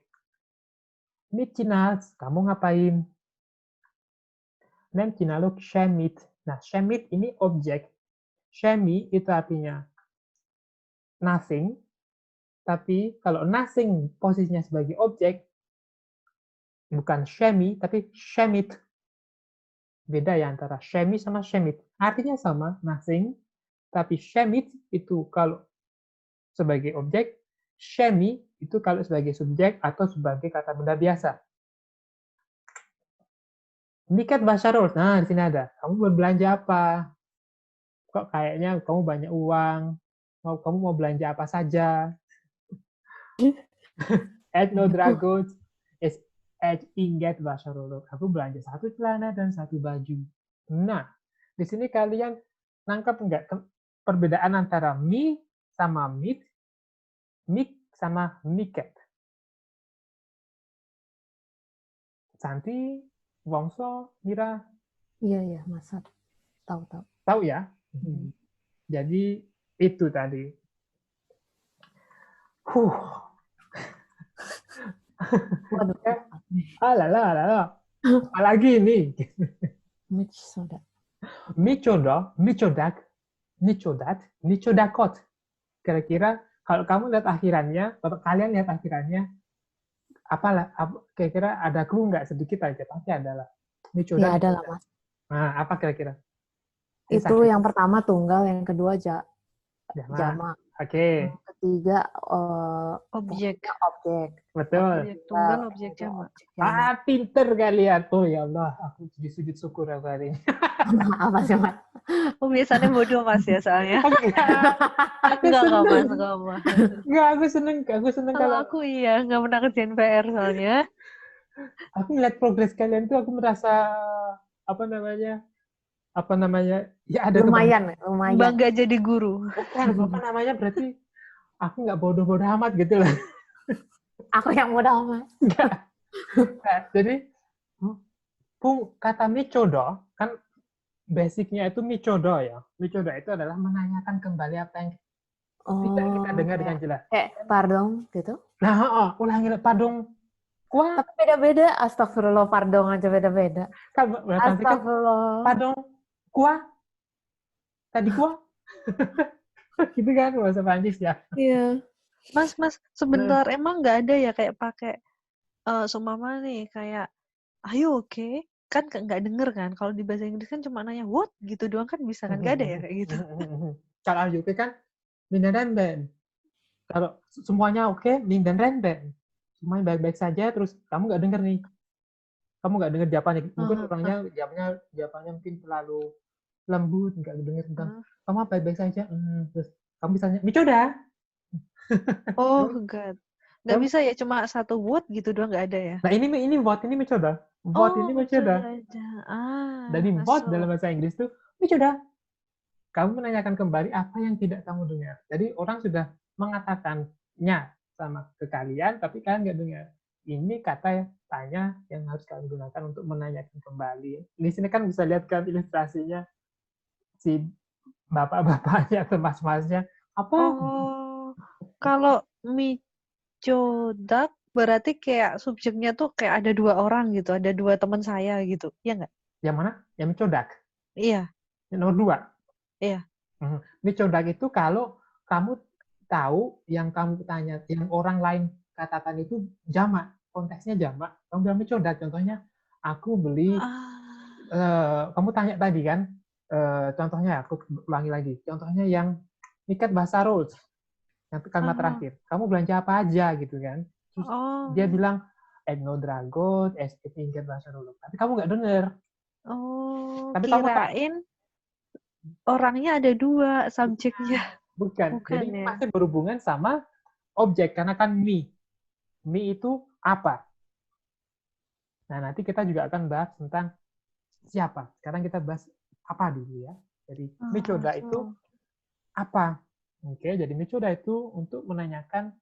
Mitchinals, kamu ngapain? Nem kinaluk shemit. Nah, shemit ini objek. Shemi itu artinya nothing. Tapi kalau nothing posisinya sebagai objek, bukan shemi, tapi shemit. Beda ya antara shemi sama shemit. Artinya sama, nothing. Tapi shemit itu kalau sebagai objek, shemi itu kalau sebagai subjek atau sebagai kata benda biasa. Mikat Basharul. Nah, di sini ada. Kamu berbelanja apa? Kok kayaknya kamu banyak uang? Kamu mau belanja apa saja? Etno Dragot is at Inget Basharul. Aku belanja 1 celana dan 1 baju. Nah, di sini kalian nangkep nggak perbedaan antara mi sama mit, mik sama miket? Santi, Wongso, Mira, Iya, Masa. Tahu. tahu ya? Jadi itu tadi. Waduh. Alala. Apalagi ini. Mitch soda. Michodakot. Kira-kira kalau kamu lihat akhirannya, atau kalian lihat akhirannya, kira-kira ada clue nggak sedikit aja? Pasti adalah. Ya ada lah, Mas. Nah, apa kira-kira? Itu yang pertama tunggal, yang kedua jama. Oke. Yang ketiga Objek. objek. Betul. Objek tunggal, objek jamak. Pinter kalian. Oh ya Allah, aku jadi sujud syukur hari ini. Apa sih, Mas? Biasanya bodoh Mas ya soalnya. Enggak, Mas. Enggak, aku seneng Kalau aku iya, nggak pernah kerjain PR soalnya. Aku ngeliat progres kalian tuh, aku merasa apa namanya? Ya ada lumayan. Bangga jadi guru. Bukan, apa namanya? Berarti aku nggak bodoh-bodoh amat gitu loh. Aku yang bodoh amat. Enggak. Nah, jadi kata micodo kan basicnya itu micodo ya. Micodo itu adalah menanyakan kembali apa yang tidak kita dengar dengan jelas. Pardon gitu. Nah, ulangi pardon. Kuah. Tapi beda-beda. Astagfirullah, pardon aja beda-beda. Astagfirullah. Pardon. Kuah. Tadi kuah. Gitu kan bahasa Prancis ya. Iya. Mas, sebentar emang nggak ada ya kayak pakai seumpama nih kayak ayo oke? Kan nggak denger kan, kalau di bahasa Inggris kan cuma nanya what gitu doang kan bisa kan, nggak ada ya kayak gitu. Kalau UK kan min dan renben. Kalau semuanya oke, min dan renben. Semuanya baik-baik saja, terus kamu nggak denger nih. Kamu nggak denger jawabannya. Mungkin orangnya jawabannya mungkin terlalu lembut, nggak denger tentang kamu baik-baik saja. Terus kamu bisa nanya, micoda. Oh God. Nggak bisa ya, cuma satu what gitu doang, nggak ada ya? Nah ini what, ini micoda. What ini micoda. Jadi what dalam bahasa Inggris tuh micoda. Kamu menanyakan kembali apa yang tidak kamu dengar. Jadi orang sudah mengatakannya sama ke kalian, tapi kalian nggak dengar. Ini kata tanya yang harus kalian gunakan untuk menanyakan kembali. Di sini kan bisa lihat kan ilustrasinya si bapak-bapaknya atau mas-masnya. Apa? Kalau micodak berarti kayak subjeknya tuh kayak ada 2 orang gitu, ada 2 teman saya gitu, ya nggak? Yang mana? Yang micodak? Iya. Yang nomor 2? Iya. Micodak itu kalau kamu tahu yang kamu tanya, yang orang lain katakan itu jamak, konteksnya jamak, kamu bilang micodak. Contohnya, aku beli, kamu tanya tadi kan, contohnya aku ulangi lagi, contohnya yang Mikat Basharul, yang kalimat terakhir, kamu belanja apa aja gitu kan, terus dia bilang Etno Dragot, Mikat Basharul, tapi kamu nggak dengar. Tapi kirain orangnya ada 2 subjeknya. Bukan. Jadi ya? masih berhubungan sama objek karena kan mi itu apa. Nah nanti kita juga akan bahas tentang siapa. Sekarang kita bahas apa dulu ya. Jadi micoda itu apa? Oke, jadi micoda itu untuk menanyakan,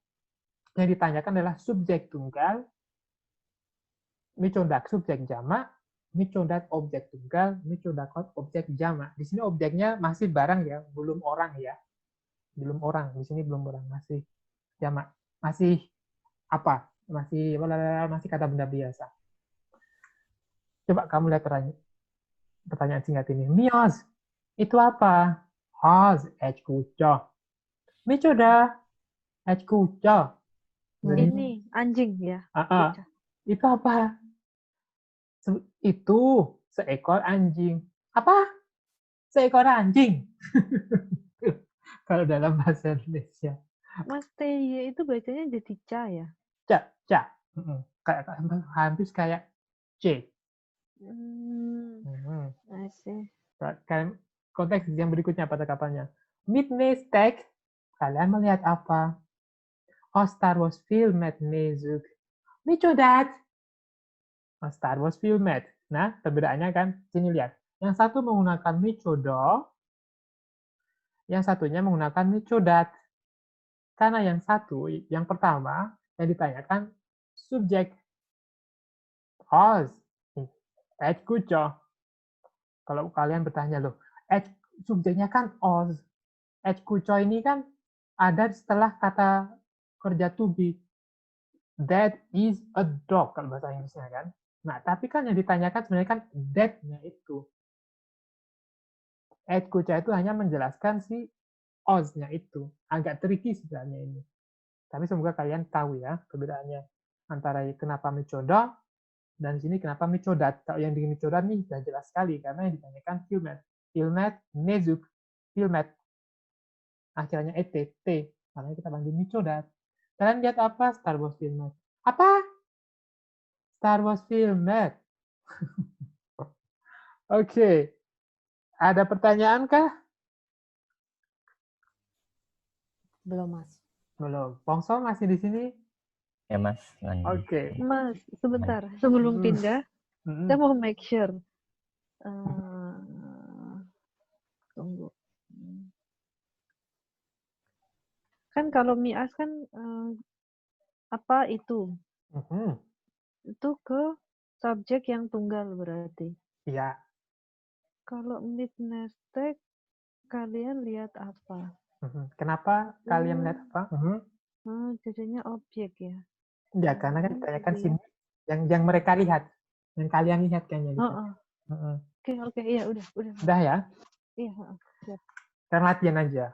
yang ditanyakan adalah subjek tunggal, micodak subjek jamak, Micodat objek tunggal, micodakot objek jamak. Di sini objeknya masih barang ya, belum orang ya. Belum orang, di sini belum orang, masih jamak. Masih apa? Masih kata benda biasa. Coba kamu lihat pertanyaan singkat ini. Mios, itu apa? Haz, kuco. Micoda, kuco. Ini anjing ya. Bocah. Itu apa? Itu seekor anjing. Apa? Seekor anjing. Kalau dalam bahasa Indonesia. Mas TY itu bacanya jadi ca ya? Ca. Kayak hampir kayak C. I see. Kan konteks yang berikutnya pada kapalnya. Midnight Stack, kalian melihat apa? Oh, Star Wars filmed Nezuk. Micodat. Oh, Star Wars filmed. Nah, perbedaannya kan, sini lihat. Yang satu menggunakan micodo, yang satunya menggunakan micodat. Karena yang pertama, yang ditanyakan subjek. Oz. Kuco. Kalau kalian bertanya loh, subjeknya kan Oz. Kuco ini kan ada setelah kata kerja to be. That is a dog kalau bahasa Inggrisnya kan. Nah, tapi kan yang ditanyakan sebenarnya kan that-nya itu. Kuco itu hanya menjelaskan si Oz-nya itu. Agak tricky sebenarnya ini. Tapi semoga kalian tahu ya perbedaannya antara kenapa micodo dan sini kenapa micodat. Kalau yang di micodat nih sudah jelas sekali karena yang ditanyakan filmed. Filmed, nezuk, filmed. Akhirnya T. Karena kita panggil micodat. Kalian lihat apa? Star Wars filmed. Apa? Star Wars filmed. Oke. Ada pertanyaan kah? Belum, Mas. Belum. Pongso masih di sini? Ya Mas. Oke. Mas, sebentar. Sebelum pindah, saya mau make sure. Tunggu. Kan kalau mias kan apa itu? Itu ke subjek yang tunggal berarti. Iya. Kalau midnight stack, kalian lihat apa? Kenapa kalian lihat apa? Jadinya objek ya. Ya, karena kan ditanyakan sini yang mereka lihat, yang kalian lihat kayaknya. Oke, iya udah. Udah ya? Iya. Siap. Kan latihan aja.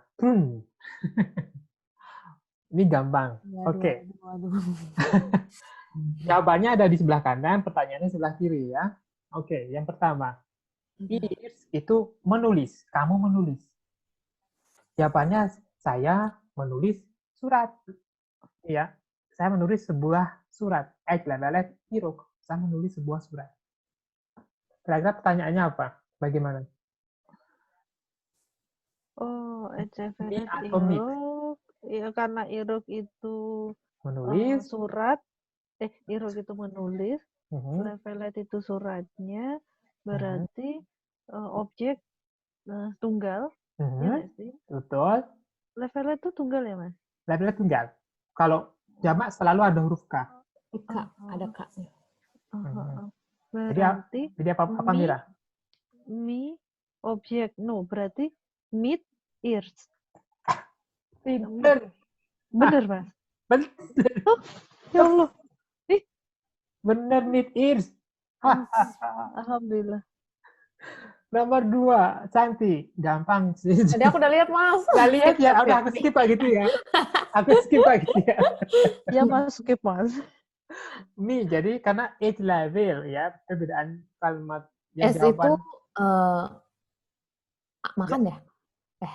Ini gampang. Oke. Jawabannya ada di sebelah kanan, pertanyaannya sebelah kiri ya. Oke, yang pertama. Ears itu menulis. Kamu menulis. Jawabannya saya menulis surat. Ya, saya menulis sebuah surat. Saya menulis sebuah surat. Kira-kira pertanyaannya apa? Bagaimana? Oh, iruk. Ya, karena iruk itu menulis surat. Iruk itu menulis. Levelet itu suratnya. Berarti objek tunggal. Ya sih? Betul. Levelet itu tunggal ya, Mas? Levelet tunggal. Kalau jamak selalu ada huruf K. Ada K-nya. Berarti jadi apa Mira? Objek. No, berarti mid ears. Bener, Mas? Bener. Oh, ya Allah. Bener, mid ears. Alhamdulillah. Nomor 2, Santi. Gampang sih. Tadi aku udah lihat, Mas. Udah lihat ya? Udah aku skip aja gitu ya. Ya, Mas, skip, Mas. Jadi karena age level ya, perbedaan kalimat yang S jawaban. Itu makan ya?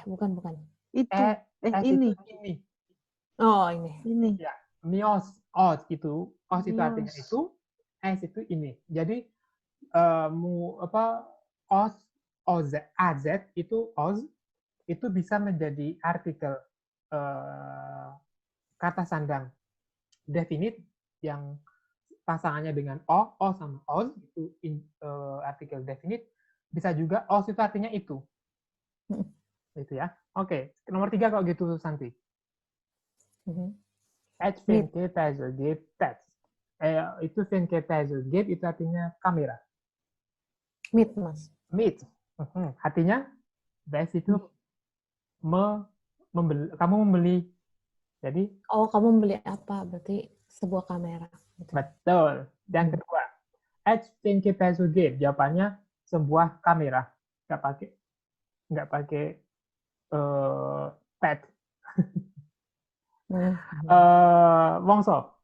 Bukan. Itu. Ini. Oh, ini. Ya, mios, os itu artinya itu, s itu ini. Jadi az itu bisa menjadi artikel kata sandang definite yang pasangannya dengan o sama oz itu artikel definite, bisa juga os itu artinya itu. Itu ya. Oke, nomor 3 kalau gitu Santi. Itu itu artinya kamera. Meet, Mas. Meet. Artinya best itu kamu membeli. Jadi Oh, kamu membeli apa? Berarti sebuah kamera. Gitu. betul. Yang kedua, exchange peso gift. Jawabannya sebuah kamera. Nggak pakai pet. Wongso.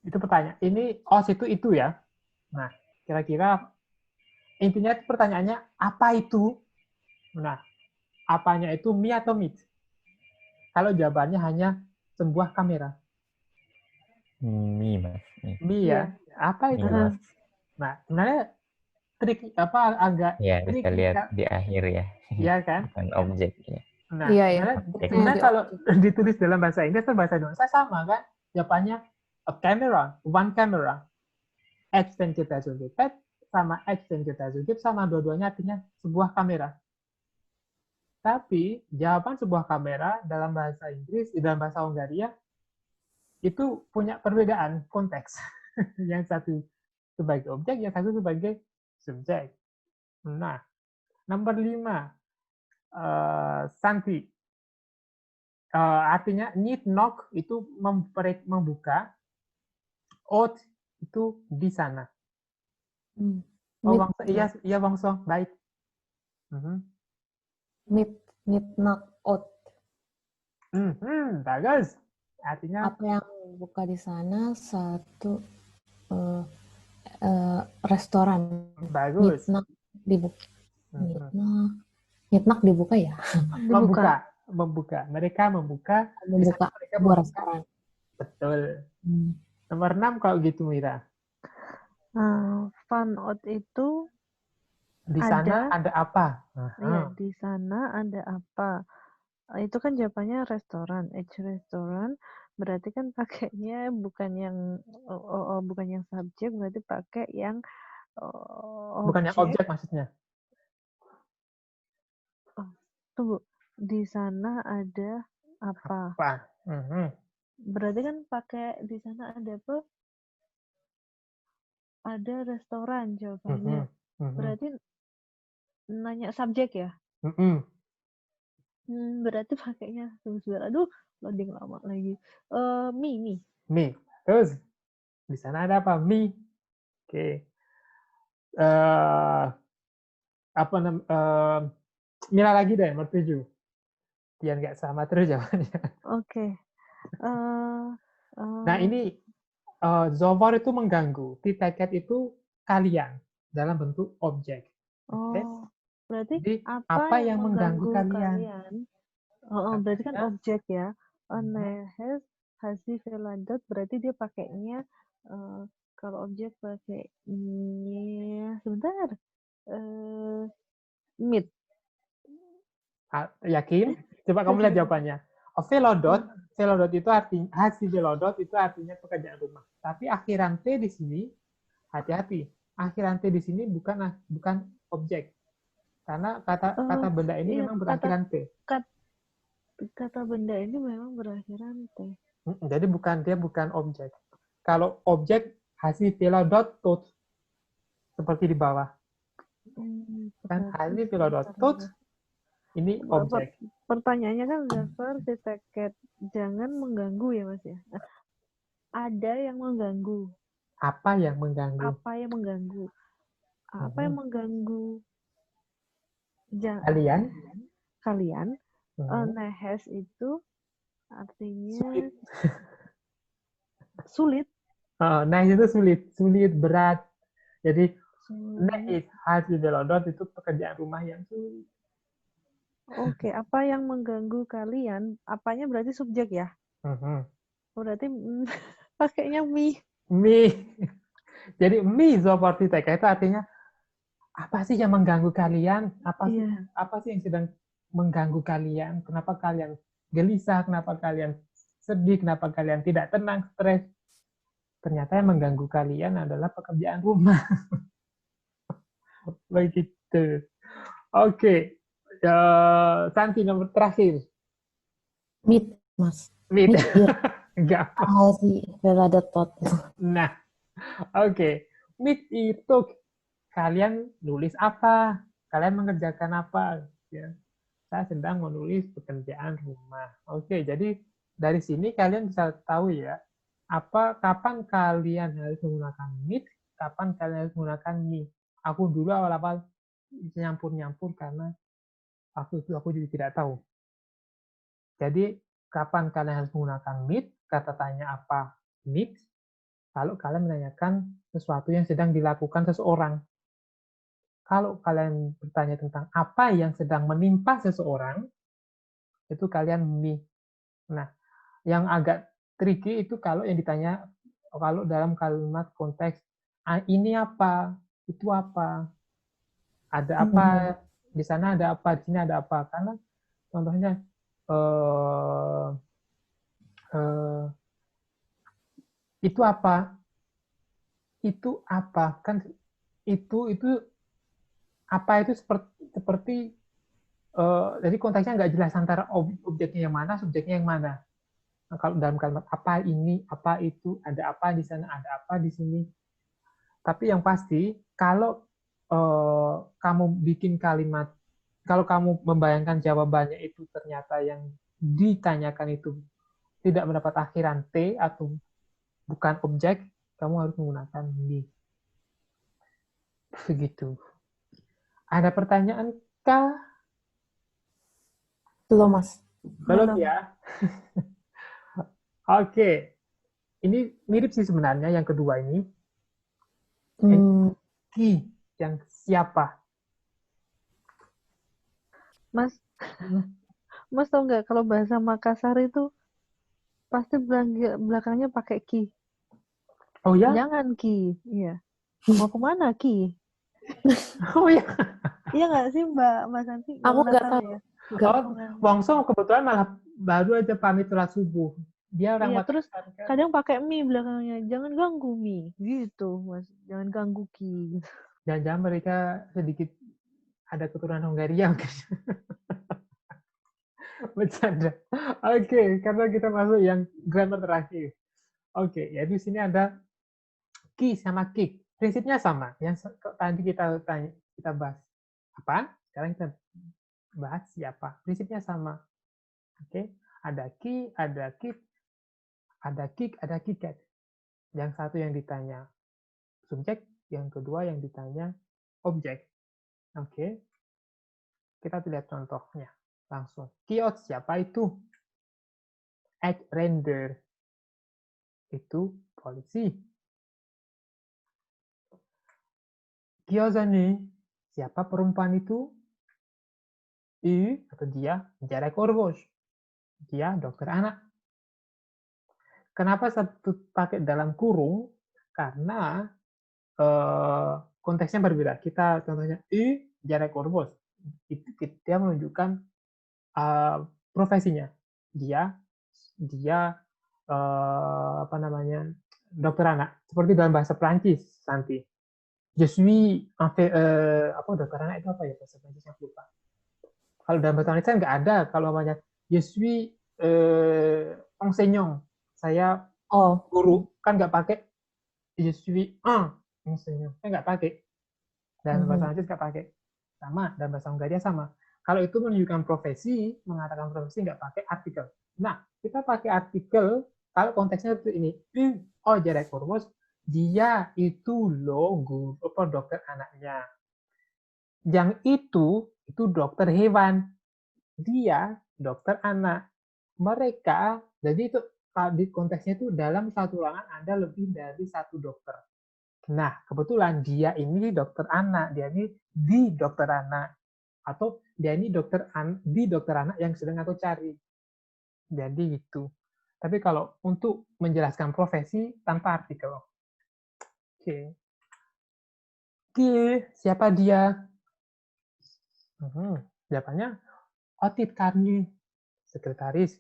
Itu pertanyaan. Ini OS itu ya. Nah, kira-kira intinya pertanyaannya apa itu? Nah, apanya itu mi atau meet? Kalau jawabannya hanya sebuah kamera. Mi, Mas. Mi ya. Apa itu? Iya. Nah, sebenarnya trik apa agak Ya, trik bisa lihat di akhir ya. Iya kan? Bukan objek ya. Nah, Iya, iya. sebenarnya kalau ditulis dalam bahasa Inggris dan bahasa Indonesia sama kan? Jawabannya a camera, one camera. Exchange peso gift sama exchange peso gift sama dua-duanya artinya sebuah kamera. Tapi jawaban sebuah kamera dalam bahasa Inggris, dalam bahasa Hongaria, itu punya perbedaan konteks. Yang satu sebagai objek, yang satu sebagai subjek. Nah, nomor 5, Santi. Artinya need knock itu membuka, out itu di sana. Oh, Wangso, iya Wangso, baik. Meet knock out. Bagus. Artinya apa yang buka di sana? Satu restoran. bagus. Meet knock dibuka. Meet knock dibuka ya? Membuka. Mereka membuka sebuah restoran. Betul. Nomor 6 kalau gitu Mira. Fun out itu di sana ada apa? Iya, di sana ada apa? Itu kan jawabannya restoran, restoran. Berarti kan pakainya bukan yang subjek, berarti pakai yang objek. Bukan yang objek maksudnya. Tunggu, di sana ada apa? Berarti kan pakai di sana ada apa? Ada restoran jawabannya. Berarti nanya subjek ya? Berarti pakainya sebentar. Aduh, loading lama lagi. Mi. Terus di sana ada apa? Mi. Oke. Mila lagi deh, nomor 7. Biar nggak sama terus jawabannya. Oke. Nah, ini Zovor itu mengganggu. Tiket itu kalian dalam bentuk objek. Berarti jadi, apa yang mengganggu kalian? Berarti kan objek ya. Hasi veladot berarti dia pakainya kalau objek pakainya sebentar. Meet. Yakin? Coba kamu lihat jawabannya. Velodot itu artinya hasi velodot itu artinya pekerjaan rumah. Tapi akhiran T di sini hati-hati. Akhiran T di sini bukan objek. Karena kata benda ini memang berakhiran T. Kata benda ini memang berakhiran T. Jadi dia bukan objek. Kalau objek hasi velodot tot seperti di bawah. Kan hasi velodot tot ini objek. Pertanyaannya kan seperti tiket. Jangan mengganggu ya Mas ya. Ada yang mengganggu. Apa yang mengganggu? Apa yang mengganggu? Kalian. Nehes itu artinya sulit. Nehes itu sulit, berat. Jadi nehes hasil velodot itu pekerjaan rumah yang sulit. Oke, apa yang mengganggu kalian? Apanya berarti subjek ya? Berarti pakainya mi. Jadi mi seperti TK itu artinya apa sih yang mengganggu kalian? Apa sih yang sedang mengganggu kalian? Kenapa kalian gelisah? Kenapa kalian sedih? Kenapa kalian tidak tenang, stres? Ternyata yang mengganggu kalian adalah pekerjaan rumah. Begitu. Oke. Santi nomor terakhir. Meet, Mas. Meet. Enggak. Hasi veladot tot. Nah, oke. Meet itu kalian nulis apa? Kalian mengerjakan apa? Ya. Saya sedang menulis pekerjaan rumah. Oke, jadi dari sini kalian bisa tahu ya, kapan kalian harus menggunakan meet, kapan kalian harus menggunakan me. Aku dulu awal-awal nyampur-nyampur karena waktu itu aku juga tidak tahu. Jadi, kapan kalian harus menggunakan meet, kata tanya apa meet, kalau kalian menanyakan sesuatu yang sedang dilakukan seseorang. Kalau kalian bertanya tentang apa yang sedang menimpa seseorang, itu kalian me. Nah, yang agak tricky itu kalau yang ditanya, kalau dalam kalimat konteks, ini apa, itu apa, ada apa, di sana ada apa, di sini ada apa. Karena contohnya, itu apa, kan itu apa itu seperti jadi konteksnya nggak jelas antara objeknya yang mana, subjeknya yang mana. Nah, kalau dalam kalimat apa ini, apa itu, ada apa di sana, ada apa di sini. Tapi yang pasti, kalau kamu bikin kalimat, kalau kamu membayangkan jawabannya itu ternyata yang ditanyakan itu tidak mendapat akhiran T atau bukan objek, kamu harus menggunakan me. Begitu. Ada pertanyaan kah? Belum, Mas. Belum ya? Oke. Ini mirip sih sebenarnya yang kedua ini. Ki, yang siapa? Mas, Mas tahu nggak kalau bahasa Makassar itu pasti belakangnya pakai ki. Oh ya? Jangan ki, iya. Mau kemana ki? Oh ya? Iya nggak sih Mbak Mas Santi? Aku nggak tahu. Ya. Wongso kebetulan malah baru aja pamit sholat subuh. Dia orang Iya, terus Makassar, kan? kadang pakai mi belakangnya. Jangan ganggu mi, gitu Mas. Jangan ganggu ki. Jangan-jangan mereka sedikit ada keturunan Hongaria mungkin. Bercanda. Oke, karena kita masuk yang grammar terakhir. Oke, ya di sini ada ki sama kick. Prinsipnya sama. Yang tadi kita bahas apa? Sekarang kita bahas siapa. Prinsipnya sama. Oke, ada ki, ada kick, ada kick, ada kicket. Yang satu yang ditanya subjek, yang kedua yang ditanya objek. Oke, kita lihat contohnya langsung. Kiot siapa itu? At render itu polisi. Kiozani siapa perempuan itu? Atau dia Jarek Orvos. Dia dokter anak. Kenapa satu pakai dalam kurung? Karena konteksnya berbeda. Kita contohnya Jarek Orvos. Itu dia menunjukkan profesinya. Dia apa namanya, dokter anak. Seperti dalam bahasa Prancis nanti. Je suis apa dokter anak itu apa ya bahasa Prancisnya, aku lupa. Kalau dalam bahasa Indonesia nggak ada. Kalau namanya je suis enseignant, saya guru, kan nggak pakai je suis un enseignant, kan nggak pakai. Dan bahasa Prancis nggak pakai. Sama, dan bahasa Hungaria sama. Kalau itu menunjukkan profesi, mengatakan profesi nggak pakai artikel. Nah, kita pakai artikel kalau konteksnya itu ini. Jarek Orvos, dia itu loh guru dokter anaknya. Yang itu dokter hewan. Dia dokter anak. Mereka, jadi itu di konteksnya itu dalam satu ruangan ada lebih dari satu dokter. Nah, kebetulan dia ini dokter anak, dia ini di dokter anak. Atau dia ini di dokter anak yang sedang aku cari. Jadi gitu. Tapi kalau untuk menjelaskan profesi tanpa artikel. Oke. Siapa dia? Jawabannya Otit Karni, sekretaris.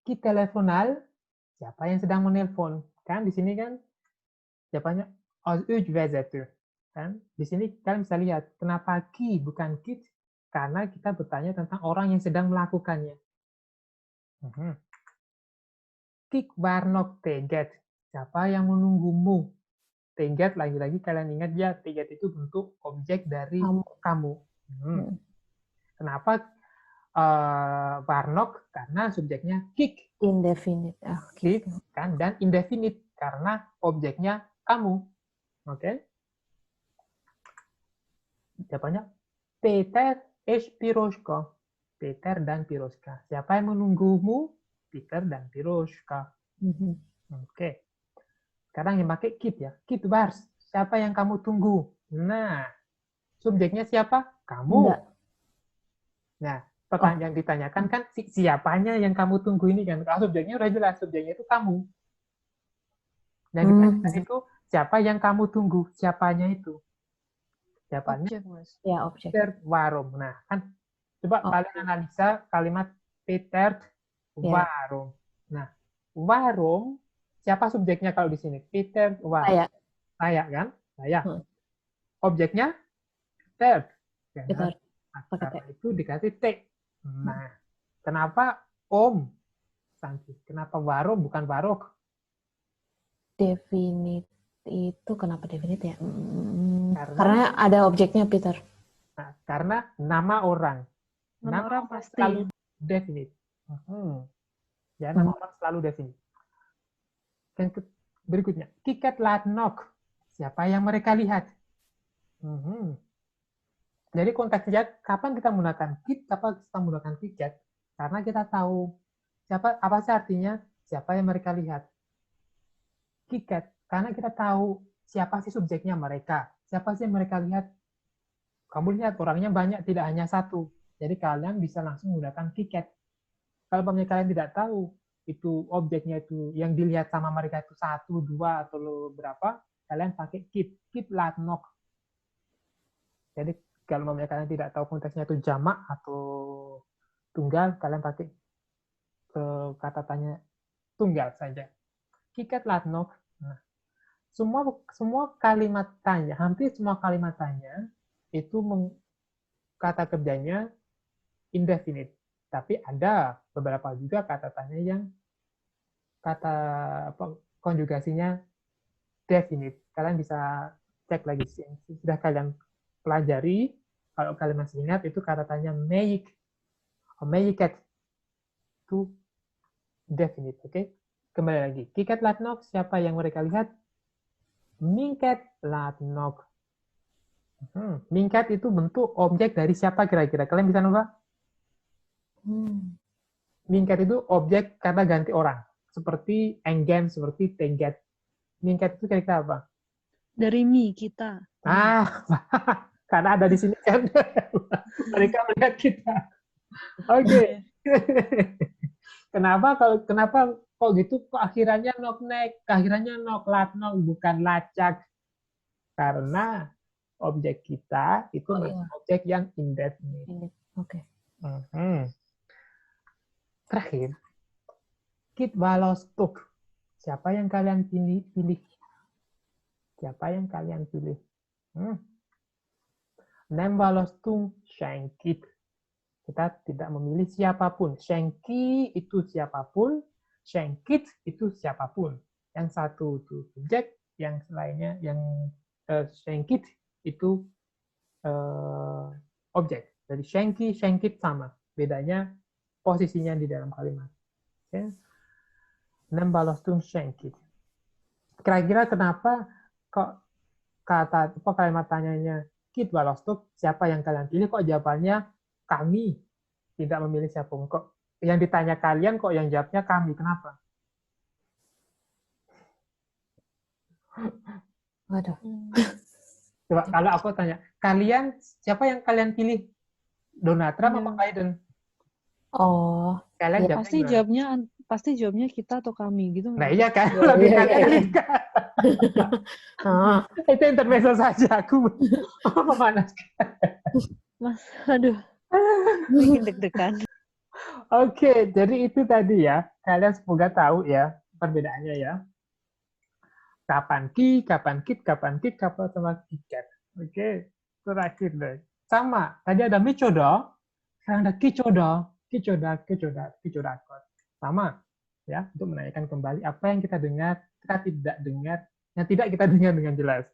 Ki teleponal, siapa yang sedang menelpon? Kan di sini kan jawabannya Vezetur. Kan di sini kalian bisa lihat kenapa ki bukan kit, karena kita bertanya tentang orang yang sedang melakukannya. Kik barnok teget, siapa yang menunggumu? Teget lagi-lagi kalian ingat ya, teget itu bentuk objek dari kamu. Kenapa warnok? Karena subjeknya kick. Indefinite. Kick kan, dan indefinite karena objeknya kamu. Oke? Jawabannya Peter és Piroshka. Peter dan Piroshka. Siapa yang menunggumu? Peter dan Piroshka. Oke. Sekarang yang pakai kit ya. Kit bars. Siapa yang kamu tunggu? Nah, subjeknya siapa? Kamu. Enggak. Nah, pertanyaan yang ditanyakan kan siapanya yang kamu tunggu ini kan. Kalau subjeknya udah jelas, subjeknya itu kamu. Yang ditanyakan itu siapa yang kamu tunggu? Siapanya itu? Siapanya? Objek, Mas. Ya, objek. Peter Warum. Nah, kan coba kalian analisa kalimat Peter Warum. Nah, Warum siapa subjeknya kalau di sini? Peter Warum. Saya kan? Saya. Objeknya Peter. Peter. Karena itu dikasih T. Nah, kenapa Om? Santi. Kenapa Warum bukan Warok? Definite itu kenapa definite ya? Karena ada objeknya Peter. Nah, karena nama orang. Nama orang pasti selalu definite. Ya, nama orang selalu definite. Yang berikutnya, Kiket Latnok. Siapa yang mereka lihat? Jadi konteksnya, kapan kita menggunakan kit, kapan kita menggunakan tiket? Karena kita tahu siapa, apa sih artinya siapa yang mereka lihat. Kiket, karena kita tahu siapa sih subjeknya mereka. Siapa sih yang mereka lihat? Kamu lihat orangnya banyak, tidak hanya satu. Jadi kalian bisa langsung menggunakan kiket. Kalau kalian tidak tahu, itu objeknya itu yang dilihat sama mereka itu 1, 2 atau berapa, kalian pakai kit latnok. Jadi kalau kalian tidak tahu konteksnya itu jamak atau tunggal, kalian pakai kata tanya tunggal saja. Kiket latnok. Nah, semua kalimat tanya, hampir semua kalimat tanya itu kata kerjanya indefinite. Tapi ada beberapa juga kata tanya yang kata konjugasinya definite. Kalian bisa cek lagi sih. Sudah kalian pelajari. Kalau kalian masih ingat, itu kata tanya make itu definite. Oke? Kembali lagi. Kiket latnok, siapa yang mereka lihat? Minket latnok. Minket itu bentuk objek dari siapa kira-kira? Kalian bisa nebak? Minket itu objek kata ganti orang. Seperti enggen, seperti teget. Minket itu kira-kira apa? Dari kita. Karena ada di sini kan. Mereka melihat kita. Oke. Kenapa kok gitu kok akhirannya noknek, akhirannya noklatnok bukan lacak? Karena objek kita itu objek yang indefinite. Oke. Terakhir, kit balostuk. Siapa yang kalian pilih? Siapa yang kalian pilih? Nem balostung shankit. Kita tidak memilih siapapun. Shanki itu siapapun, shankit itu siapapun. Yang satu itu subjek, yang lainnya yang shankit itu objek. Jadi shanki, shankit sama. Bedanya posisinya di dalam kalimat. Okay. Nem balostung shankit. Kira-kira kenapa kok kalimat tanyanya kit balostuk, siapa yang kalian pilih? Kok jawabannya kami, tidak memilih siapa? Kok yang ditanya kalian, kok yang jawabnya kami? Kenapa? Waduh. Coba kalau aku tanya, kalian siapa yang kalian pilih? Donald Trump apa Biden? Kalian pasti jawabnya kita atau kami gitu. Nah iya kan, lebih kalian kan. Itu intermezzo saja, aku memanaskan. Mas, aduh, bikin deg-degan. Oke, jadi itu tadi ya. Kalian semoga tahu ya perbedaannya ya. Kapan ki, kapan kit, kapan kit, kapan sama kiket. Oke, terakhir deh. Sama, tadi ada micodo, sekarang ada kicodo, kicodakot. Sama, ya, untuk menanyakan kembali apa yang kita dengar, kita tidak dengar yang tidak kita dengar dengan jelas.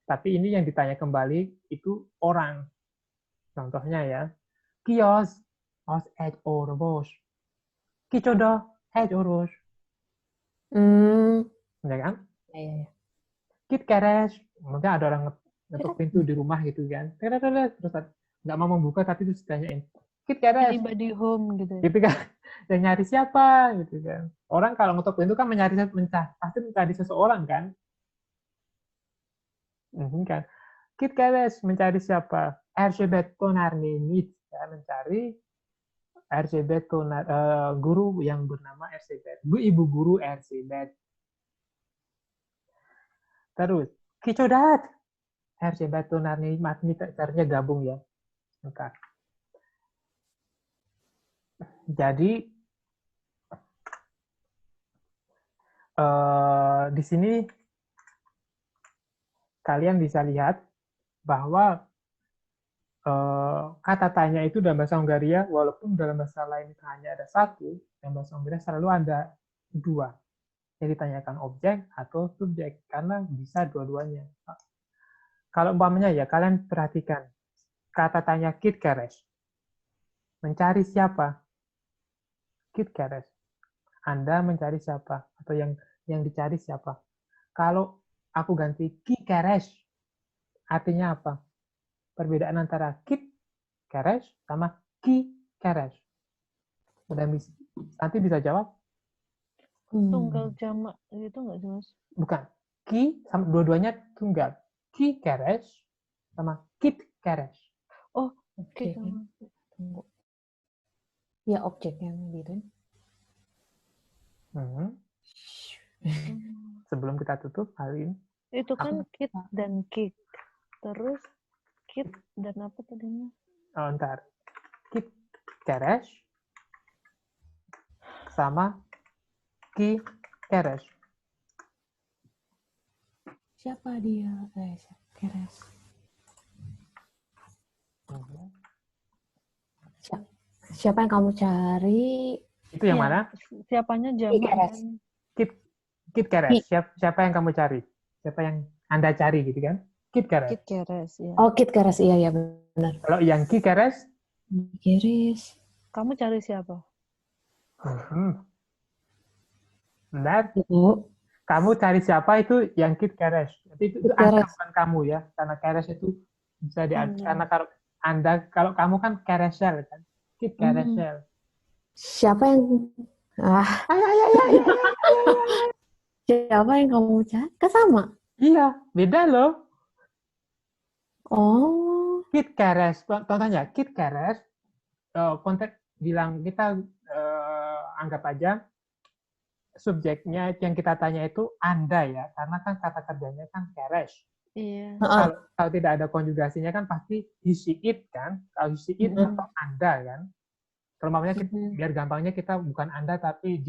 Tapi ini yang ditanya kembali itu orang. Contohnya ya, kios, os egy orvos. Kicsoda, egy orvos. Ya kan? Ya. Kit keres, mungkin ada orang ngetok pintu di rumah gitu kan. Terus nggak mau membuka tapi terus ditanyain, Kit keres, Anybody home gitu ya. gitu kan. Yang nyari siapa gitu kan. Orang kalau ngetok pintu kan pasti mencari seseorang kan. Kan. Kit keres mencari siapa? Erzsébet Tonárnénit, ya, mencari Erzsébet guru yang bernama Erzsébet. Ibu guru Erzsébet. Terus, Kicodat. Erzsébet Tonárnénit, caranya gabung ya. Bentar. Jadi, di sini kalian bisa lihat bahwa kata tanya itu dalam bahasa Hongaria, walaupun dalam bahasa lain hanya ada satu, dalam bahasa Hongaria selalu ada dua. Yang ditanyakan objek atau subjek, karena bisa dua-duanya. Kalau umpamanya ya, kalian perhatikan, kata tanya Kit keres. Mencari siapa? Kit keres. Anda mencari siapa? Atau yang dicari siapa? Kalau aku ganti Ki keres, artinya apa? Perbedaan antara kit keres sama ki keres. Nanti bisa jawab? Tunggal jamak gitu nggak sih, Mas? Bukan. Ki sama dua-duanya tunggal. Ki keres sama kit keres. Oh, Oke. Tunggu. Ya, objek yang gitu. Sebelum kita tutup kali ini. Itu kan kit dan kick. Terus kit dan apa tadinya? Oh, ntar. Kit keres sama ki keres. Siapa dia? Keres. Siapa yang kamu cari? Itu yang Ya, mana? Siapanya jamak keres. kan? Kit keres. Siapa yang kamu cari? Siapa yang Anda cari gitu kan? Kit keres. Kit keres, ya. Oh, Kit keres. Iya, benar. Kalau yang ki keres? Keres. Kamu cari siapa? Benar. Ibu. Kamu cari siapa itu yang kit keres. Tapi itu Anda bukan kamu ya. Karena keres itu bisa karena kalau kamu kan keresel kan. Kit keresel. Siapa yang siapa yang kamu cari? Kan sama. Iya, beda loh. Oh. Kit keres. Contohnya kit keres. Konteks bilang kita anggap aja subjeknya yang kita tanya itu Anda ya, karena kan kata kerjanya kan keres. Iya. Kalau tidak ada konjugasinya kan pasti he, she, it kan. Kalau he, she, it atau Anda kan. Kalau mamanya biar gampangnya kita bukan Anda tapi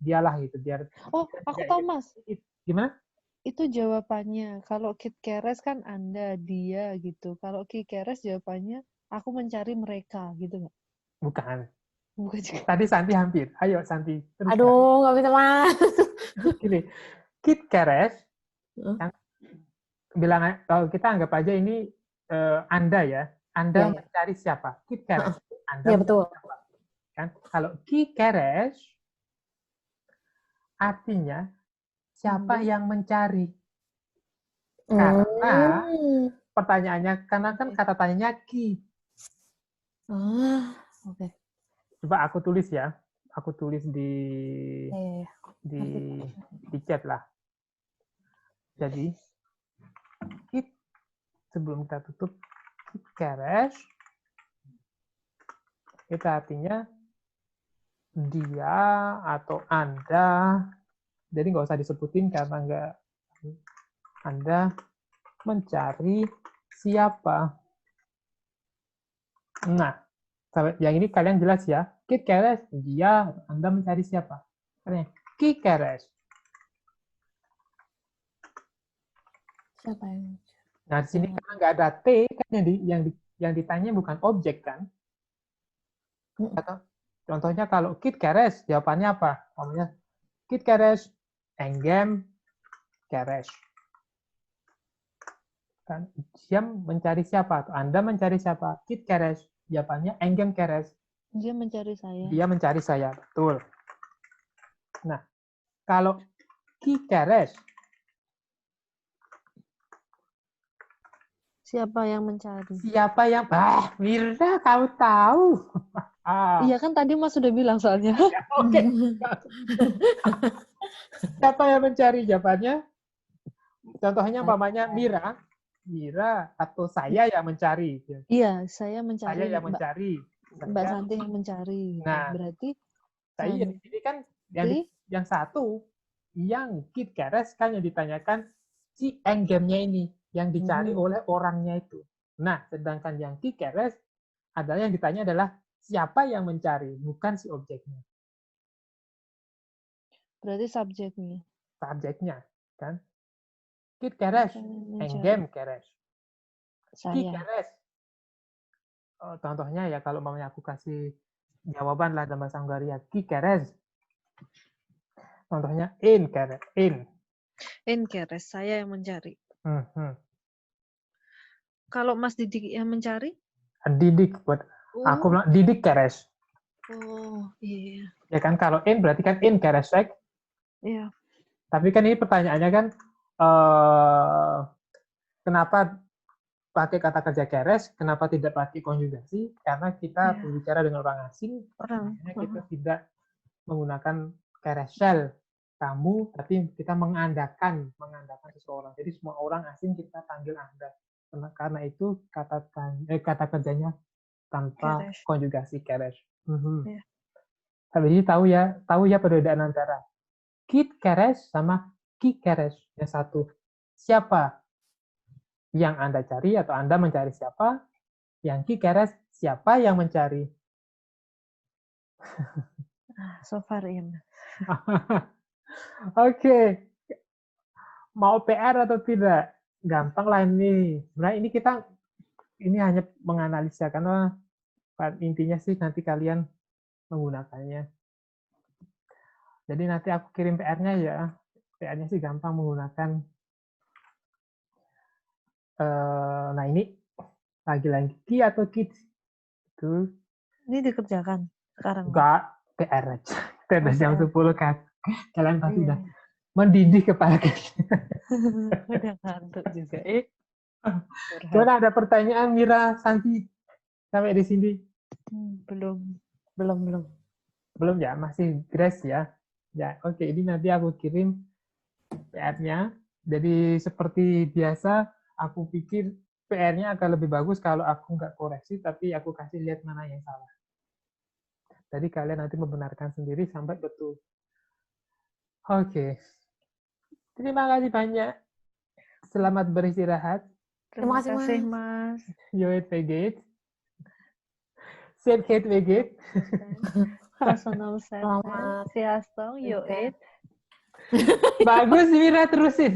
dialah gitu. Biar. Oh, aku tahu Mas. Gimana? Itu jawabannya. Kalau kit keres kan Anda, dia gitu. Kalau ki keres jawabannya aku mencari mereka gitu nggak? Bukan. Bukan juga. Tadi Santi hampir. Ayo Santi. Teruskan. Aduh, nggak bisa Mas. Gini, kit keres. Kalau kita anggap aja ini Anda ya. Anda mencari siapa? Kit keres. Anda ya betul. Siapa? Kan? Kalau ki keres artinya siapa yang mencari? Karena pertanyaannya, karena kan kata tanyanya ki. Oke. Coba aku tulis ya. Aku tulis di chat lah. Jadi, sebelum kita tutup, kit keres itu artinya dia atau Anda. Jadi nggak usah disebutin karena nggak. Anda mencari siapa? Nah, yang ini kalian jelas ya. Kit keres, dia, Anda mencari siapa? Ki keres. Siapa yang? Nah, di sini karena nggak ada T, kan yang ditanya bukan objek kan? Atau, contohnya kalau kit keres, jawabannya apa? Namanya kit keres, enggem, keres. Kan dia mencari siapa? Anda mencari siapa? Kit keres. Jawabannya enggem keres. Dia mencari saya. Dia mencari saya, betul. Nah, kalau ki keres, Siapa yang mencari? siapa yang Mirna, kamu tahu? Iya kan tadi Mas sudah bilang soalnya. Oke. Siapa yang mencari? Jawabannya, contohnya umpamanya Mira atau saya yang mencari. Iya, saya mencari. Saya yang mencari. Mbak Santi yang mencari. Gitu. Nah, Berarti saya ini kan yang satu, yang kit keres kan yang ditanyakan si endgame-nya ini, yang dicari oleh orangnya itu. Nah, sedangkan yang kit keres adalah yang ditanya adalah siapa yang mencari, bukan si objeknya. Berarti subjeknya. Subjeknya, kan? Kit keres, endgame keres. Ki keres. Contohnya ya kalau mamanya aku kasih jawaban lah dalam bahasa Hungaria, ki keres. Contohnya in keres, in. In keres, saya yang mencari. Hmm. Kalau Mas Didik yang mencari? Didik buat aku bilang Didik keres. Oh, iya. Ya kan kalau in berarti kan in keresek. Iya. Tapi kan ini pertanyaannya kan kenapa pakai kata kerja keres, kenapa tidak pakai konjugasi? Karena kita berbicara dengan orang asing, makanya kita tidak menggunakan keresel kamu, tapi kita mengandalkan seseorang. Jadi semua orang asing kita panggil Anda. Karena itu kata kerjanya tanpa konjugasi keres. Habis ini tahu ya perbedaan antara kit keres sama ki keres. Yang satu, siapa yang Anda cari atau Anda mencari siapa? Yang ki keres, siapa yang mencari? So far in. Oke. Mau PR atau tidak? Gampang lah ini. Sebenarnya ini hanya menganalisa karena intinya sih nanti kalian menggunakannya. Jadi nanti aku kirim PR-nya ya. PR-nya sih gampang menggunakan. Nah ini lagi-lagi ki atau kit. Itu. Ini dikerjakan sekarang? Enggak, PR aja. Kita udah jam 10 kan. Kalian pasti udah mendidih kepala kalian. Udah ngantuk juga. Coba ada pertanyaan Mira, Santi sampai di sini? Belum ya, masih Grace ya. Ya, oke. Ini nanti aku kirim PR-nya. Jadi seperti biasa, aku pikir PR-nya akan lebih bagus kalau aku nggak koreksi, tapi aku kasih lihat mana yang salah. Jadi kalian nanti membenarkan sendiri sampai betul. Oke. Terima kasih banyak. Selamat beristirahat. Terima kasih, Mas. Joet Veget. Sehat Veget. Personal Selamat. Siastong, Yoet. Bagus, Mira, terusin.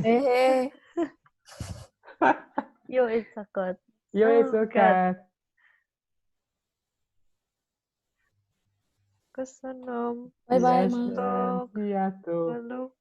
Yoet sakot. Yoet sakot. Kesenom. Bye-bye, Siastong. Halo.